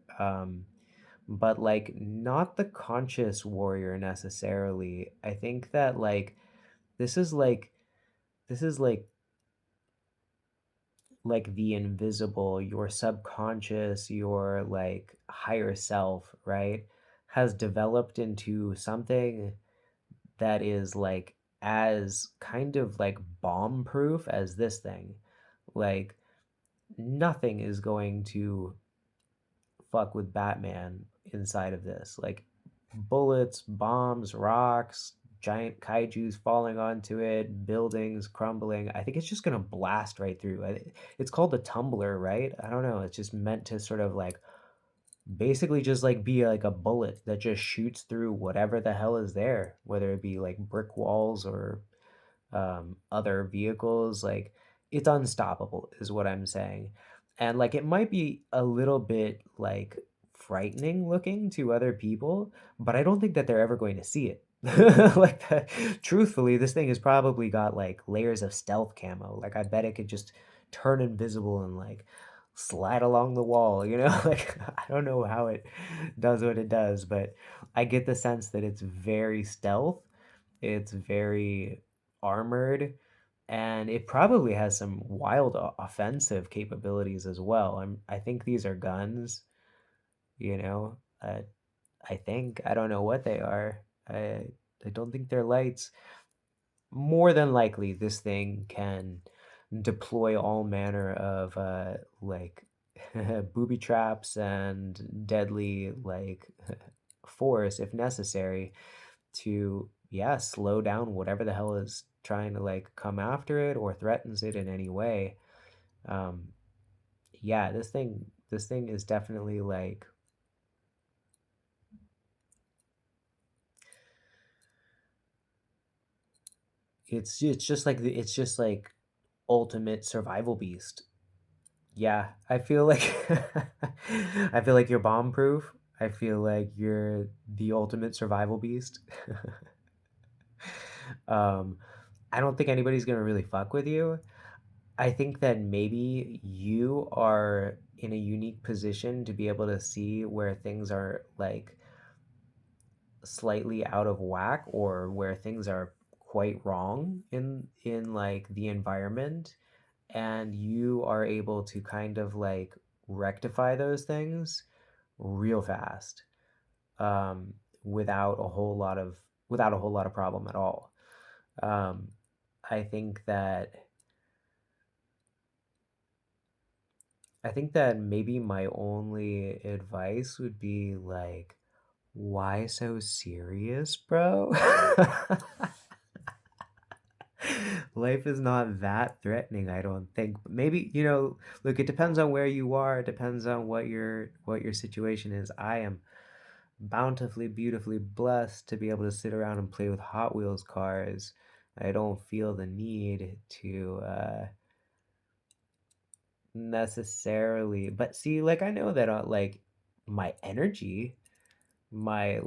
S1: but like not the conscious warrior necessarily. I think that like this is like this is like the invisible, your subconscious, your like higher self, right, has developed into something that is like as kind of like bomb proof as this thing. Like nothing is going to fuck with Batman inside of this. Like bullets, bombs, rocks, giant kaijus falling onto it, buildings crumbling. I think it's just gonna blast right through. It's called the tumbler, right? I don't know. It's just meant to sort of like basically just like be like a bullet that just shoots through whatever the hell is there, whether it be like brick walls or other vehicles. Like it's unstoppable is what I'm saying. And like it might be a little bit like frightening looking to other people, but I don't think that they're ever going to see it. Like that, truthfully, this thing has probably got like layers of stealth camo. Like I bet it could just turn invisible and like slide along the wall, like I don't know how it does what it does, but I get the sense that it's very stealth, it's very armored, and it probably has some wild offensive capabilities as well. I think these are guns, you know. Uh, I think I don't know what they are. I don't think they're lights. More than likely, this thing can deploy all manner of like booby traps and deadly like force if necessary to, yeah, slow down whatever the hell is trying to like come after it or threatens it in any way. um yeah, this thing is definitely like it's just like ultimate survival beast. Yeah, I feel like I feel like you're bomb proof. I feel like you're the ultimate survival beast. um I don't think anybody's gonna really fuck with you. I think that maybe you are in a unique position to be able to see where things are like slightly out of whack or where things are quite wrong in like the environment, and you are able to kind of like rectify those things real fast, um, without a whole lot of problem at all. Um, I think that I think that maybe my only advice would be like, why so serious, bro? Life is not that threatening, I don't think. But maybe, look, it depends on where you are, it depends on what your situation is. I am bountifully, beautifully blessed to be able to sit around and play with Hot Wheels cars. I don't feel the need to necessarily, but see, like I know that like my energy, my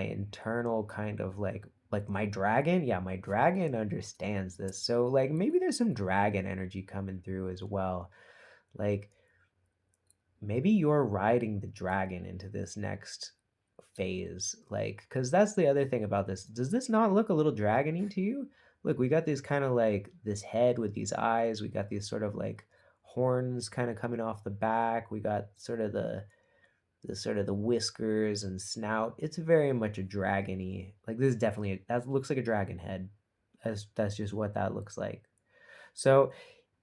S1: internal kind of like my dragon, yeah, my dragon understands this. So like maybe there's some dragon energy coming through as well. Like maybe you're riding the dragon into this next phase, like, because that's the other thing about this. Does this not look a little dragony to you? Look, we got this kind of like this head with these eyes, we got these sort of like horns kind of coming off the back, we got sort of the whiskers and snout. It's very much a dragony. Like this is definitely that looks like a dragon head. That's just what that looks like. So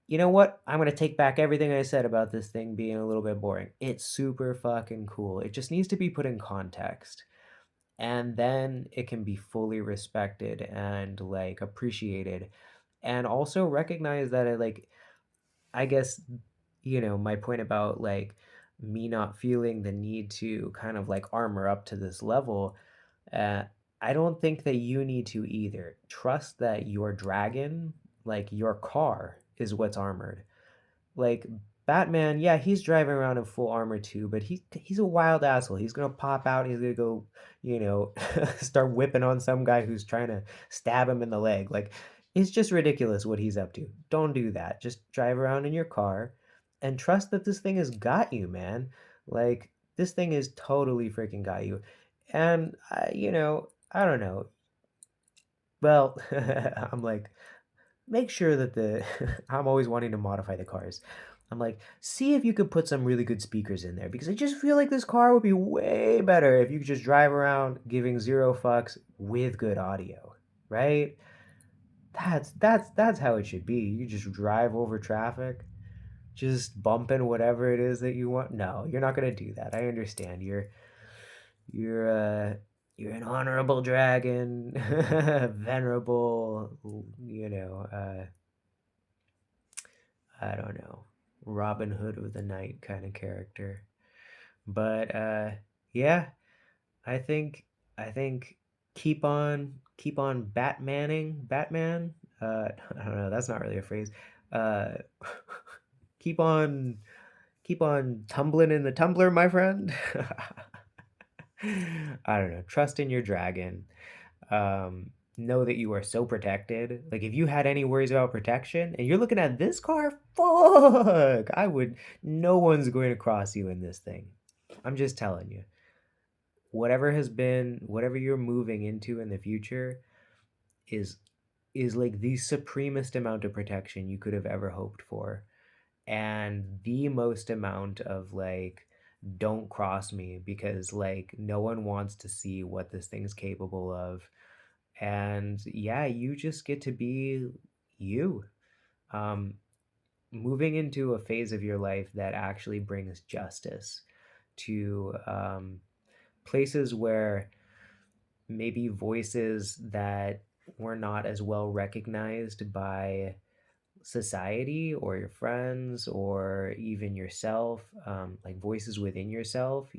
S1: you know what? I'm gonna take back everything I said about this thing being a little bit boring. It's super fucking cool. It just needs to be put in context. and then it can be fully respected and like appreciated, and also recognize that it like, I guess, my point about like me not feeling the need to kind of like armor up to this level, uh, I don't think that you need to either. Trust that your dragon, like your car, is what's armored. Like Batman, yeah, he's driving around in full armor too, but he's a wild asshole. He's gonna pop out. He's gonna go, start whipping on some guy who's trying to stab him in the leg. Like, it's just ridiculous what he's up to. Don't do that. Just drive around in your car, and trust that this thing has got you, man. Like, this thing is totally freaking got you. And I don't know. Well, I'm like, make sure that the I'm always wanting to modify the cars. I'm like, see if you could put some really good speakers in there, because I just feel like this car would be way better if you could just drive around giving zero fucks with good audio, right? That's how it should be. You just drive over traffic, just bumping whatever it is that you want. No, you're not gonna do that. I understand. You're you're an honorable dragon, venerable, I don't know, Robin Hood of the night kind of character. But yeah, I think I think keep on Batman. I don't know, that's not really a phrase. Uh keep on keep on tumbling in the tumbler, my friend. I don't know. Trust in your dragon. Know that you are so protected. Like, if you had any worries about protection and you're looking at this car, fuck, no one's going to cross you in this thing. I'm just telling you. Whatever you're moving into in the future is like the supremest amount of protection you could have ever hoped for, and the most amount of like, don't cross me, because like no one wants to see what this thing's capable of. And yeah, you just get to be you. um Moving into a phase of your life that actually brings justice to places where maybe voices that were not as well recognized by society or your friends or even yourself, like voices within yourself,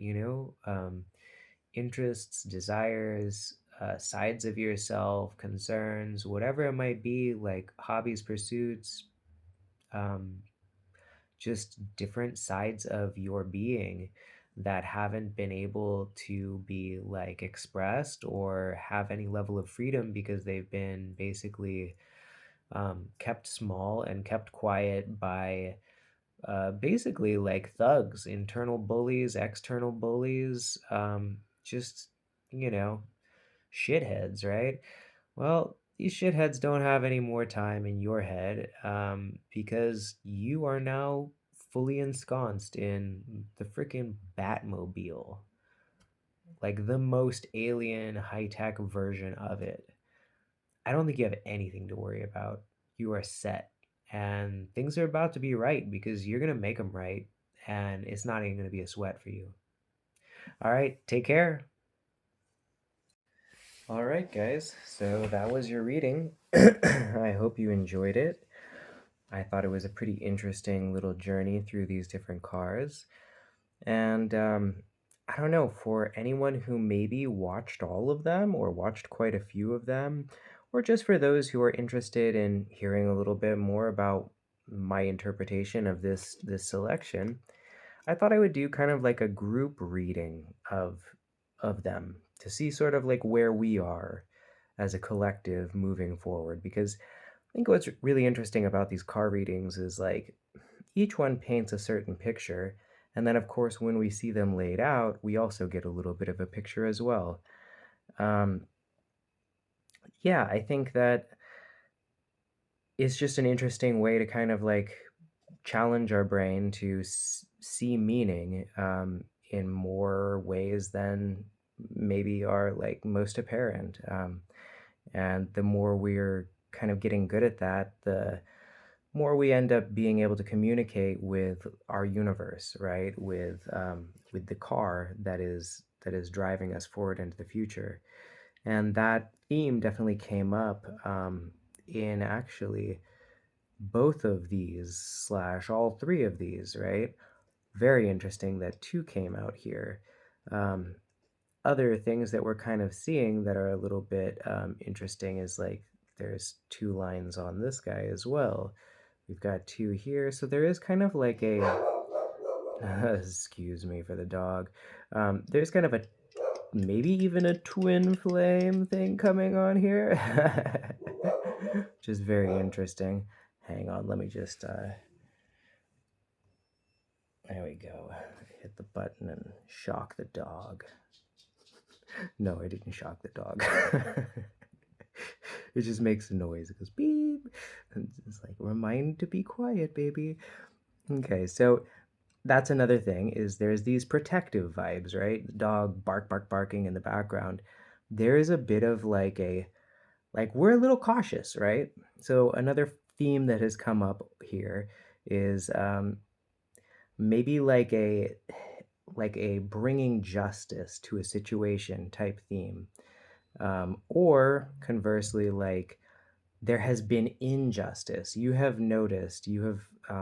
S1: interests, desires, sides of yourself, concerns, whatever it might be, like hobbies, pursuits, um, just different sides of your being that haven't been able to be like expressed or have any level of freedom because they've been basically kept small and kept quiet by basically like thugs, internal bullies, external bullies, just, you know, shitheads, right? Well, these shitheads don't have any more time in your head, because you are now fully ensconced in the freaking Batmobile, like the most alien high tech version of it. I don't think you have anything to worry about. You are set, and things are about to be right because you're going to make them right, and it's not even going to be a sweat for you. All right, take care. All right, guys. So that was your reading. I hope you enjoyed it. I thought it was a pretty interesting little journey through these different cars. And I don't know, for anyone who maybe watched all of them or watched quite a few of them, or just for those who are interested in hearing a little bit more about my interpretation of this selection, I thought I would do kind of like a group reading of them to see sort of like where we are as a collective moving forward, because I think what's really interesting about these car readings is like each one paints a certain picture. And then, of course, when we see them laid out, we also get a little bit of a picture as well. Um, yeah, I think that it's just an interesting way to kind of like challenge our brain to see meaning in more ways than maybe are like most apparent. And the more we're kind of getting good at that, the more we end up being able to communicate with our universe, right? With the car that that is driving us forward into the future. And that theme definitely came up in actually both of these slash all three of these, right? Very interesting that two came out here. Um, Other things that we're kind of seeing that are a little bit interesting is like there's two lines on this guy as well. We've got two here. So there is kind of like a, excuse me for the dog. There's kind of a, maybe even a twin flame thing coming on here, which is very interesting. Hang on, let me just, there we go. Hit the button and shock the dog. No, I didn't shock the dog. It just makes a noise. It goes beep. And it's like, remind to be quiet, baby. Okay, so that's another thing is there's these protective vibes, right? The dog barking in the background. There is a bit of like we're a little cautious, right? So another theme that has come up here is maybe like a bringing justice to a situation type theme. Or conversely, like there has been injustice. You have noticed, you have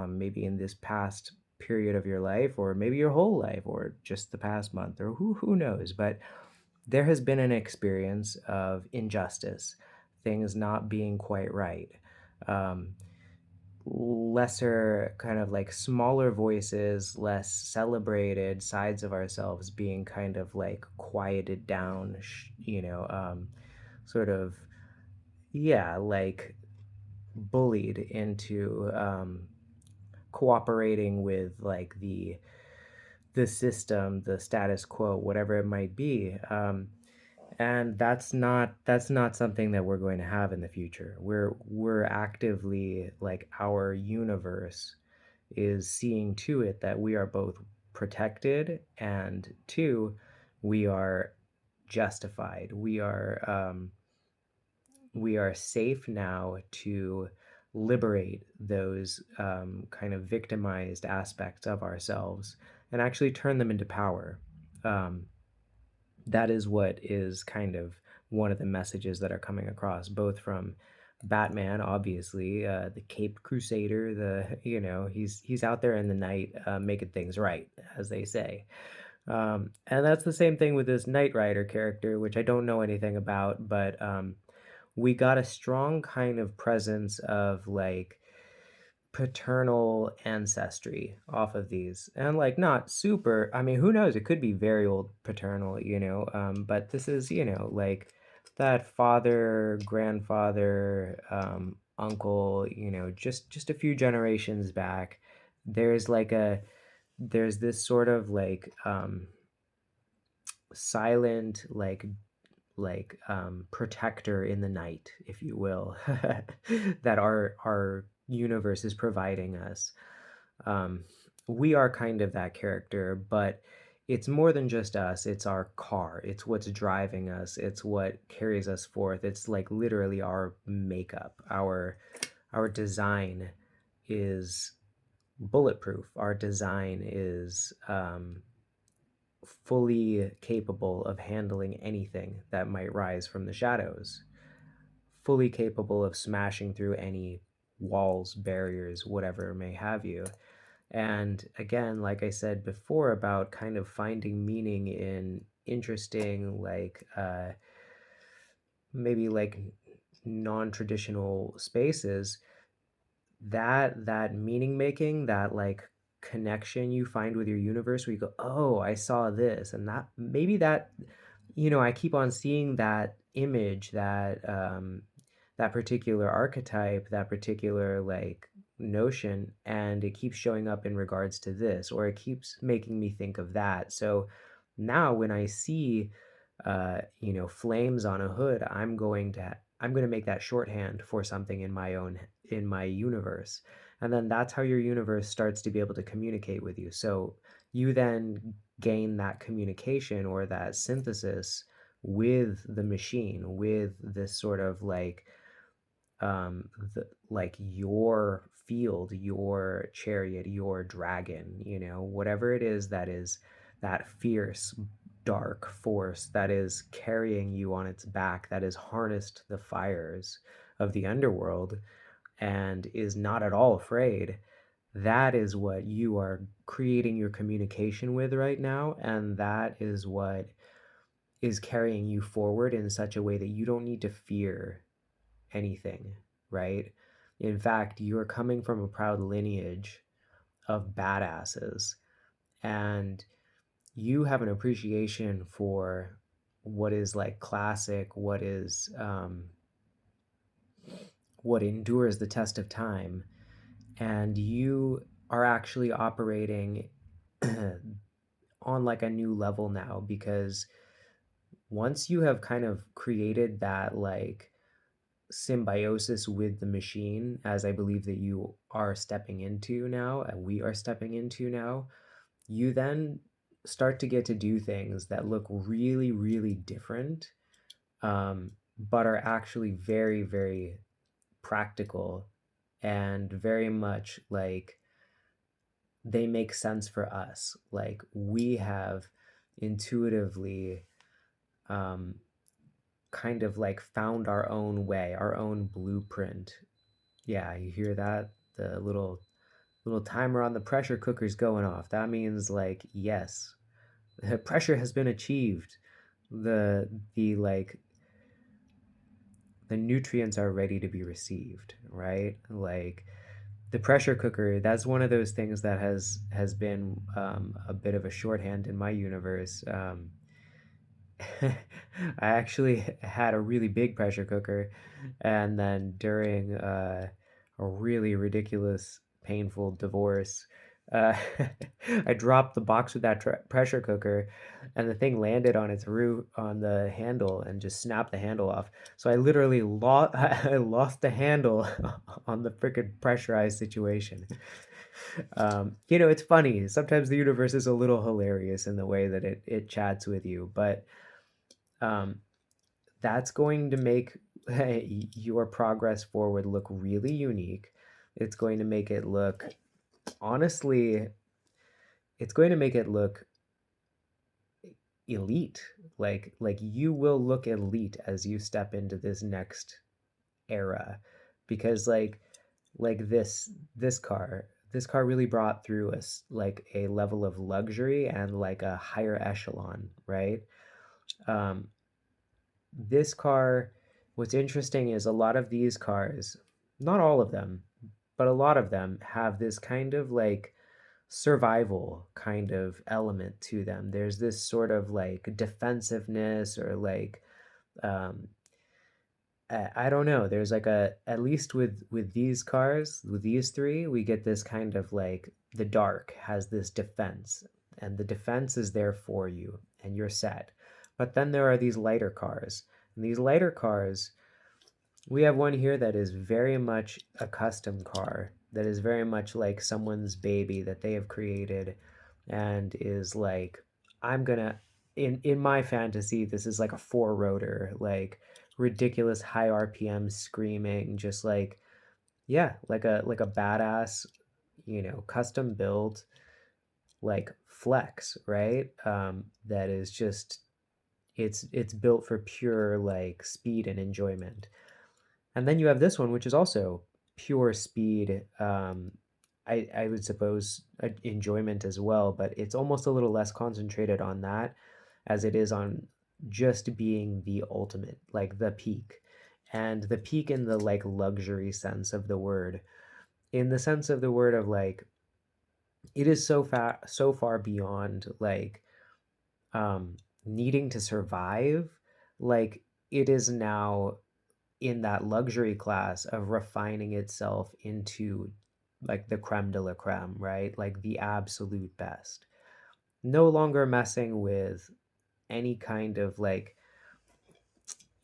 S1: maybe in this past period of your life, or maybe your whole life, or just the past month, or who knows, but there has been an experience of injustice, things not being quite right. Um, Lesser kind of like smaller voices, less celebrated sides of ourselves being kind of like quieted down, sort of, yeah, like bullied into cooperating with like the system, the status quo, whatever it might be. And that's not something that we're going to have in the future. We're actively like our universe is seeing to it that we are both protected and two, we are justified. We are safe now to liberate those kind of victimized aspects of ourselves and actually turn them into power. Um, that is what is kind of one of the messages that are coming across, both from Batman, obviously, the Caped Crusader. He's out there in the night, making things right, as they say. And that's the same thing with this Knight Rider character, which I don't know anything about, but we got a strong kind of presence of like paternal ancestry off of these, and like not super, I mean, who knows, it could be very old paternal, but this is, like that father, grandfather, uncle, just a few generations back. There's this sort of like silent protector in the night, if you will, that our universe is providing us. Um, we are kind of that character, but it's more than just us. It's our car. It's what's driving us. It's what carries us forth. It's like literally our makeup. Our design is bulletproof. Our design is fully capable of handling anything that might rise from the shadows, fully capable of smashing through any walls, barriers, whatever may have you. And again, like I said before, about kind of finding meaning in interesting, maybe like non-traditional spaces, that meaning making, that like connection you find with your universe where you go, oh, I saw this, and that maybe that, I keep on seeing that image, that particular archetype, that particular like notion, and it keeps showing up in regards to this, or it keeps making me think of that. So now when I see flames on a hood, I'm going to make that shorthand for something in my universe. And then that's how your universe starts to be able to communicate with you. So you then gain that communication or that synthesis with the machine, with this sort of like like your field, your chariot, your dragon, whatever it is that fierce, dark force that is carrying you on its back, that has harnessed the fires of the underworld and is not at all afraid, that is what you are creating your communication with right now. And that is what is carrying you forward in such a way that you don't need to fear anything, right? In fact, you're coming from a proud lineage of badasses, and you have an appreciation for what is like classic, what endures the test of time, and you are actually operating on like a new level now, because once you have kind of created that like symbiosis with the machine, as I believe that you are stepping into now, and we are stepping into now, you then start to get to do things that look really, really different, but are actually very, very practical and very much like they make sense for us. Like we have intuitively kind of like found our own way, our own blueprint. Yeah, you hear that? The little timer on the pressure cooker's going off. That means like yes, pressure has been achieved. The like the nutrients are ready to be received, right? Like the pressure cooker, that's one of those things that has been a bit of a shorthand in my universe. I actually had a really big pressure cooker, and then during a really ridiculous, painful divorce, uh, I dropped the box with that pressure cooker, and the thing landed on its root on the handle and just snapped the handle off. So I literally lost I lost the handle on the freaking pressurized situation. It's funny. Sometimes the universe is a little hilarious in the way that it chats with you, but um, that's going to make your progress forward look really unique. It's going to make it look, honestly, it's going to make it look elite. Like you will look elite as you step into this next era, because like this car really brought through us like a level of luxury and like a higher echelon, right? Um, this car, what's interesting is a lot of these cars, not all of them, but a lot of them have this kind of like survival kind of element to them. There's this sort of like defensiveness or like um I don't know. There's like at least with these cars, with these three, we get this kind of like the dark has this defense, and the defense is there for you and you're set. But then there are these lighter cars. And these lighter cars, we have one here that is very much a custom car, that is very much like someone's baby that they have created, and is like, I'm gonna, in my fantasy, this is like a four rotor, like ridiculous high RPM screaming, just like, yeah, like a badass, custom built like flex, right? That is just, it's built for pure like speed and enjoyment. And then you have this one, which is also pure speed. I would suppose enjoyment as well, but it's almost a little less concentrated on that as it is on just being the ultimate, like the peak. And the peak in the like luxury sense of the word, in the sense of the word of like, it is so far beyond like um needing to survive. Like it is now in that luxury class of refining itself into like the creme de la creme, right? Like the absolute best. No longer messing with any kind of like,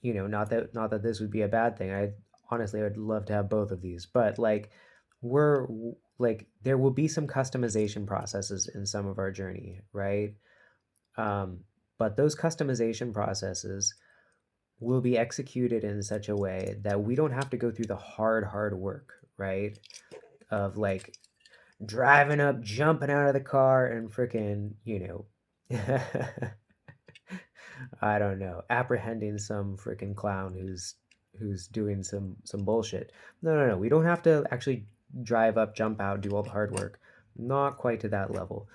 S1: not that this would be a bad thing. I honestly I'd love to have both of these, but like like there will be some customization processes in some of our journey, right? Um, but those customization processes will be executed in such a way that we don't have to go through the hard work, right? Of like driving up, jumping out of the car, and freaking, I don't know, apprehending some freaking clown who's doing some bullshit. No, no, no. We don't have to actually drive up, jump out, do all the hard work. Not quite to that level.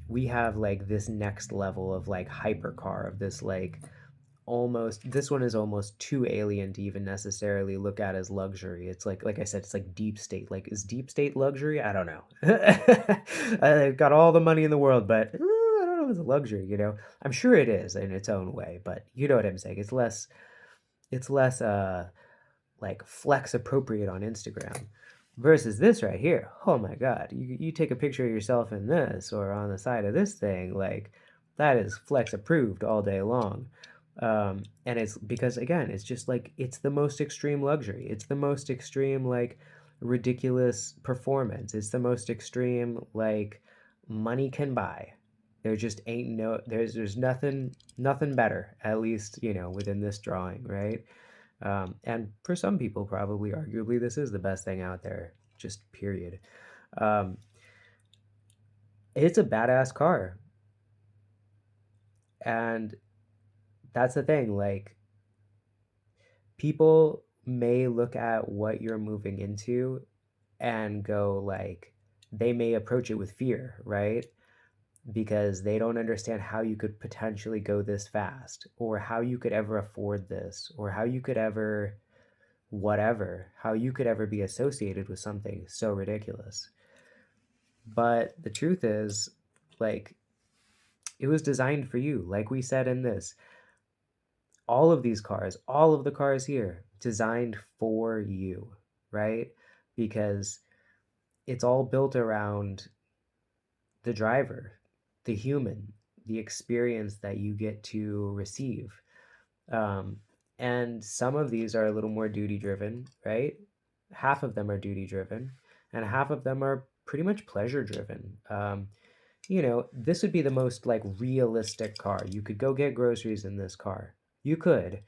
S1: We have like this next level of like hypercar of this like almost, this one is almost too alien to even necessarily look at as luxury. It's like I said, it's like deep state. Like, is deep state luxury? I don't know. They've got all the money in the world, but I don't know if it's a luxury, you know. I'm sure it is in its own way, but you know what I'm saying. It's less like flex appropriate on Instagram versus this right here. Oh my God, you take a picture of yourself in this or on the side of this thing, like that is flex approved all day long. And it's because again, it's just like it's the most extreme luxury. It's the most extreme like ridiculous performance. It's the most extreme like money can buy. There just ain't no there's nothing better, at least, you know, within this drawing, right? And for some people, probably arguably, this is the best thing out there, just period. Um, it's a badass car. And that's the thing. Like, people may look at what you're moving into and go, like, they may approach it with fear, right? Because they don't understand how you could potentially go this fast, or how you could ever afford this, or how you could ever whatever, how you could ever be associated with something so ridiculous. But the truth is, like, it was designed for you. Like we said in this, all of these cars, all of the cars here, designed for you, right? Because it's all built around the driver, the human, the experience that you get to receive. Um, and some of these are a little more duty driven, right? Half of them are duty driven, and half of them are pretty much pleasure driven. You know, this would be the most like realistic car. You could go get groceries in this car. You could,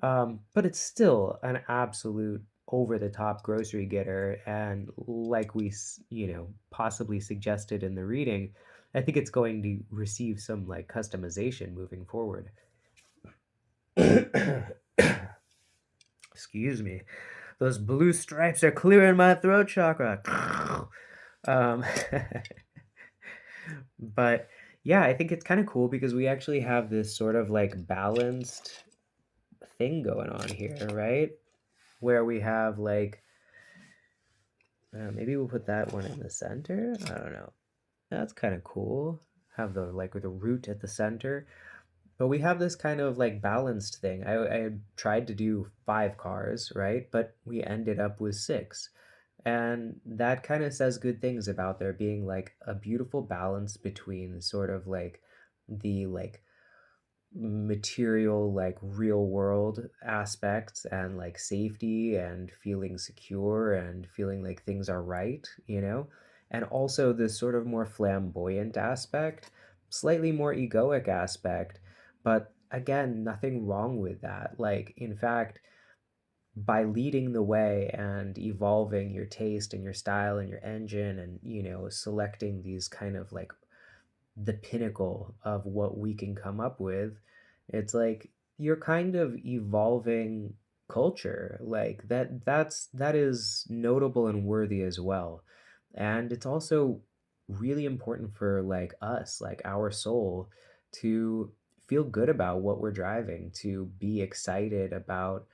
S1: but it's still an absolute over the top grocery getter. And like you know, possibly suggested in the reading, I think it's going to receive some like customization moving forward. Excuse me. Those blue stripes are clearing my throat chakra. um, but yeah, I think it's kind of cool because we actually have this sort of like balanced thing going on here, right? Where we have like, maybe we'll put that one in the center. I don't know. That's kind of cool. Have the like with the root at the center. But we have this kind of like balanced thing. I tried to do 5 cars, right? But we ended up with 6. And that kind of says good things about there being like a beautiful balance between sort of like the like material, like real world aspects and like safety and feeling secure and feeling like things are right, you know? And also this sort of more flamboyant aspect, slightly more egoic aspect, but again, nothing wrong with that. Like, in fact, by leading the way and evolving your taste and your style and your engine and, you know, selecting these kind of like the pinnacle of what we can come up with, it's like you're kind of evolving culture. Like that is notable and worthy as well. And it's also really important for like us, like our soul, to feel good about what we're driving, to be excited about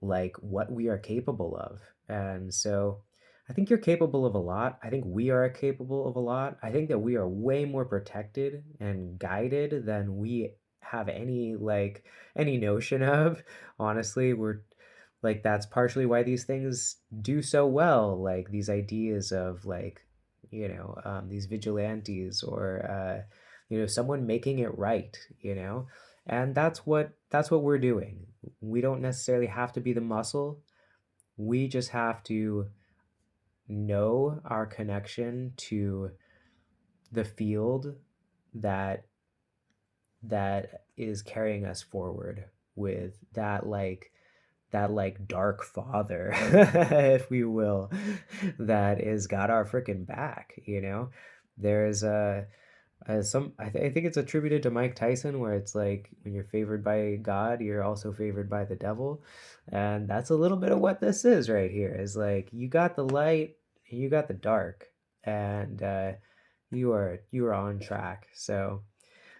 S1: like what we are capable of. And so I think you're capable of a lot. I think we are capable of a lot. I think that we are way more protected and guided than we have any like any notion of. Honestly, we're like that's partially why these things do so well. Like these ideas of like, you know, these vigilantes or you know, someone making it right, you know. And that's what we're doing. We don't necessarily have to be the muscle. We just have to know our connection to the field that is carrying us forward with that like dark father, if we will, that is got our freaking back, you know. There's I think it's attributed to Mike Tyson, where it's like when you're favored by God, you're also favored by the devil, and that's a little bit of what this is right here. Is like you got the light, and you got the dark, and you are on track. So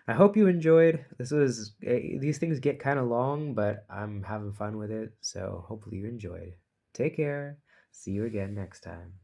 S1: I hope you enjoyed. These things get kind of long, but I'm having fun with it. So hopefully you enjoyed. Take care. See you again next time.